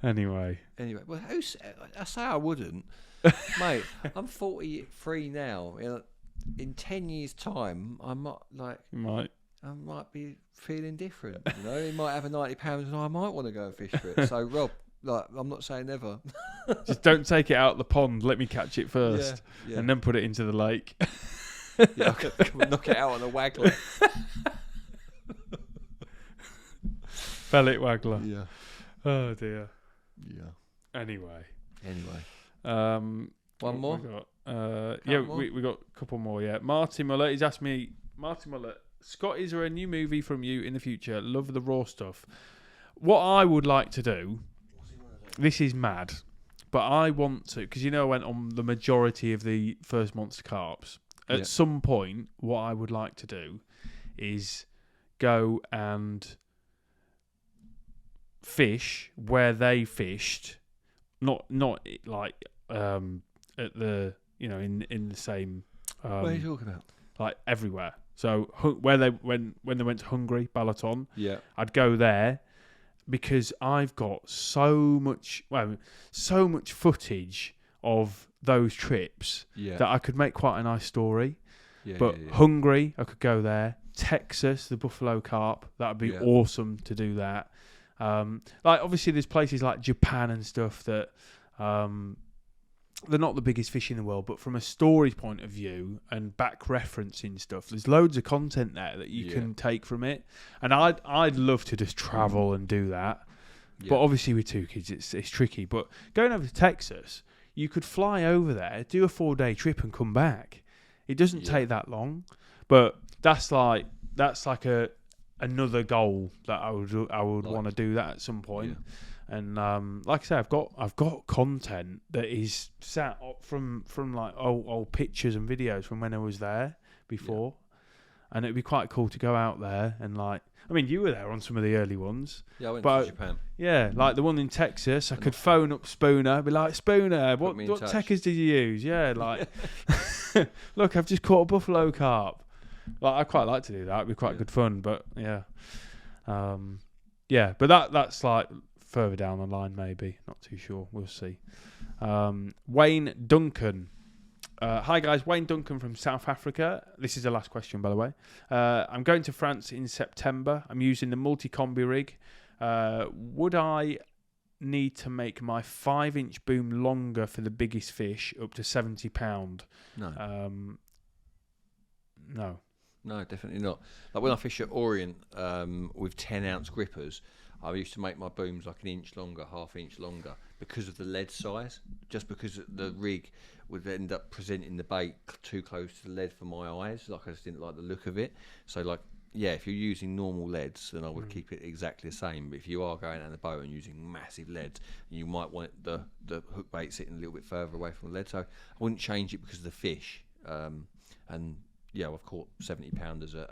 Anyway, well, I say I wouldn't, mate. I'm 43 now. In 10 years' time, I might be feeling different. He might have a £90 and I might want to go and fish for it. So, Rob, I'm not saying never. Just don't take it out of the pond. Let me catch it first, and then put it into the lake. Yeah, I'll knock it out on a waggler. Pellet waggler. Yeah. Oh dear. Yeah. Anyway. One more. We got a couple more. Yeah. Martin Muller. He's asked me. Martin Muller. Scott, is there a new movie from you in the future? Love the raw stuff. What I would like to do. This is mad, but I want to, because I went on the majority of the first monster carps. At some point, what I would like to do is go and fish where they fished, not like at the in the same. What are you talking about? Like everywhere. So where they when they went to Hungary, Balaton, I'd go there. Because I've got so much footage of those trips that I could make quite a nice story. Hungary, I could go there. Texas, the buffalo carp, that would be awesome to do that. Obviously, there's places like Japan and stuff that they're not the biggest fish in the world, but from a story point of view and back referencing stuff, there's loads of content there that you can take from it. And I'd love to just travel and do that. But obviously with 2 kids, it's tricky. But going over to Texas, you could fly over there, do a 4-day trip and come back. It doesn't take that long. But that's like another goal that I would want to do that at some point. Yeah. And like I say, I've got content that is sat up from like old pictures and videos from when I was there before, and it'd be quite cool to go out there and you were there on some of the early ones. Yeah, I went to Japan. Yeah, like the one in Texas, I could phone up Spooner, be like, Spooner, what techers did you use? Yeah, like, look, I've just caught a buffalo carp. Like, I quite like to do that. It'd be quite good fun, but but that's like further down the line, maybe. Not too sure. We'll see. Wayne Duncan. Hi, guys. Wayne Duncan from South Africa. This is the last question, by the way. I'm going to France in September. I'm using the multi-combi rig. Would I need to make my 5-inch boom longer for the biggest fish, up to £70? No. No, definitely not. Like when I fish at Orient with 10-ounce grippers, I used to make my booms like 1 inch longer, ½ inch longer, because of the lead size. Just because the rig would end up presenting the bait too close to the lead for my eyes. Like, I just didn't like the look of it. So, if you're using normal leads, then I would keep it exactly the same. But if you are going out in a boat and using massive leads, you might want the hook bait sitting a little bit further away from the lead. So I wouldn't change it because of the fish. I've caught 70-pounders at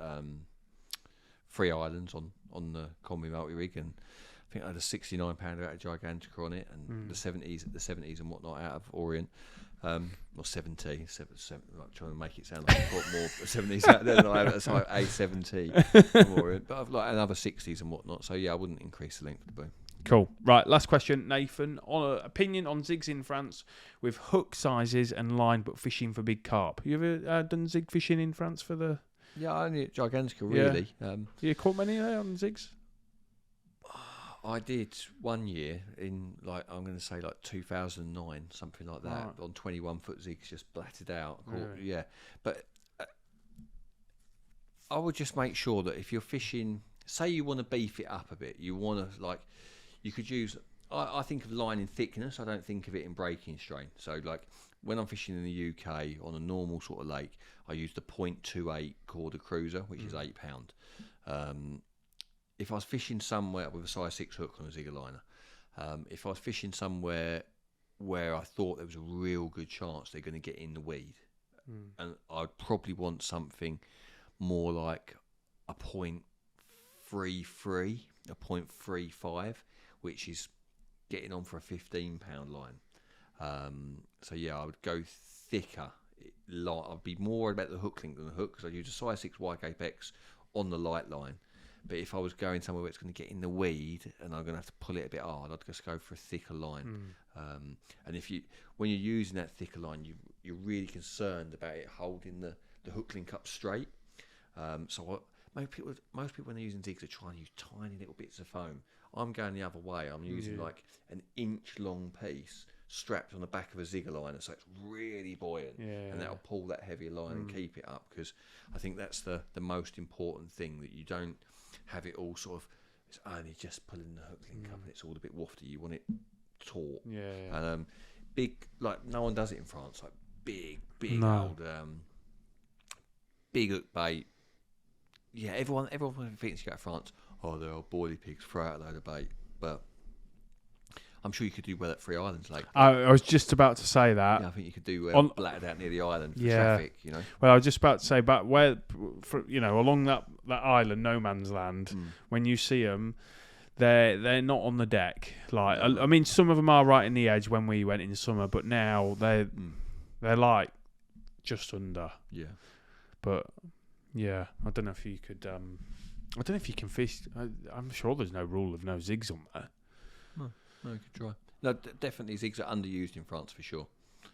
3 islands on the combi multi rig, and I think I had a 69-pounder out of Gigantica on it, and the 70s and whatnot out of Orient, or 70, like trying to make it sound like I caught more 70s out there than I have. It's like A70 from Orient, but I've like another 60s and whatnot. So I wouldn't increase the length of the boom. Cool. Right, last question, Nathan. Opinion on zigs in France with hook sizes and line, but fishing for big carp. You ever done zig fishing in France for the? Yeah, only at Gigantica, really. Yeah. You caught many there on zigs? I did 1 year in, I'm going to say 2009, something like that, right. On 21-foot zigs, just blatted out. Really? Yeah, but I would just make sure that if you're fishing, say you want to beef it up a bit, you want to you could use. I think of line in thickness. I don't think of it in breaking strain. So when I'm fishing in the UK on a normal sort of lake, I use the 0.28 Corda Cruiser, which is £8. If I was fishing somewhere with a size 6 hook on a zigger liner, if I was fishing somewhere where I thought there was a real good chance they're going to get in the weed. And I'd probably want something more like a 0.33, a 0.35, which is getting on for a 15-pound line. So yeah, I would go thicker. I'd be more worried about the hook link than the hook, because I use a size 6 YKX on the light line. But if I was going somewhere where it's going to get in the weed and I'm going to have to pull it a bit hard, I'd just go for a thicker line. And when you're using that thicker line, you're really concerned about it holding the hook link up straight. Most people when they're using zigs are trying to use tiny little bits of foam. I'm going the other way. I'm using like an inch long piece strapped on the back of a zigger liner, so it's really buoyant, and that'll pull that heavier line and keep it up, because I think that's the most important thing, that you don't have it all sort of, it's only just pulling the hook link up and it's all a bit wafty. You want it taut. And big, like no one does it in France, like big old big hook bait. Yeah, everyone thinks you go to France, oh, they're all boilie pigs, throw out a load of bait, but I'm sure you could do well at Three Islands Lake. I was just about to say that. Yeah, I think you could do well blattered out near the island for traffic, you know. Well, I was just about to say, but where, along that island, no man's land, when you see them, they're not on the deck. Like, I mean, some of them are right in the edge when we went in summer, but now they're like just under. Yeah. But yeah, I don't know if you could. I don't know if you can fish. I'm sure there's no rule of no zigs on there. No, you could try. No, definitely zigs are underused in France for sure.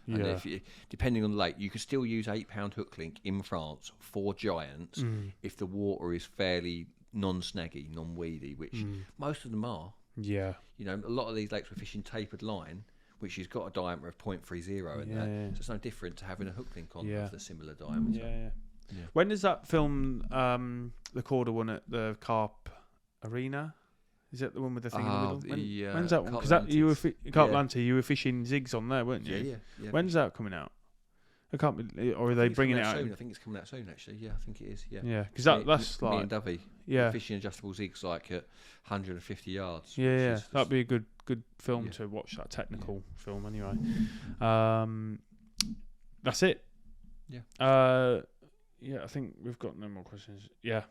And if depending on the lake, you could still use 8-pound hook link in France for giants if the water is fairly non-snaggy, non-weedy, which most of them are. Yeah. You know, a lot of these lakes were fishing tapered line, which has got a diameter of 0.30 in there. So it's no different to having a hook link on of the similar diameter. Yeah. When does that film, the Corder one at the Carp Arena? Is that the one with the thing in the middle? When's that one? Because Carplanty, you were fishing zigs on there, weren't you? Yeah. When's that coming out? I can't be, or are they bringing it out soon? I think it's coming out soon, actually. Yeah, I think it is. Yeah, because that's like me and Dovey fishing adjustable zigs like at 150 yards. Yeah, that'd be a good film to watch. That technical film, anyway. That's it. Yeah. I think we've got no more questions. Yeah.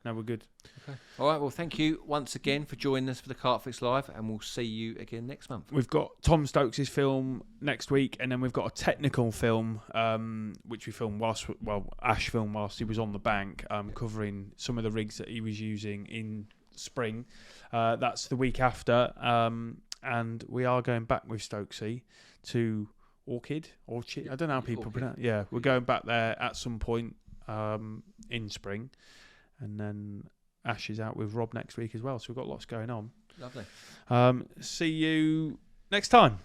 No, we're good. Okay. All right. Well, thank you once again for joining us for the CarpFix Live, and we'll see you again next month. We've got Tom Stokes' film next week, and then we've got a technical film which we filmed Ash filmed whilst he was on the bank, covering some of the rigs that he was using in spring. That's the week after, and we are going back with Stokesy to Orchid. I don't know how people pronounce it. Yeah, we're going back there at some point in spring. And then Ash is out with Rob next week as well. So we've got lots going on. Lovely. See you next time.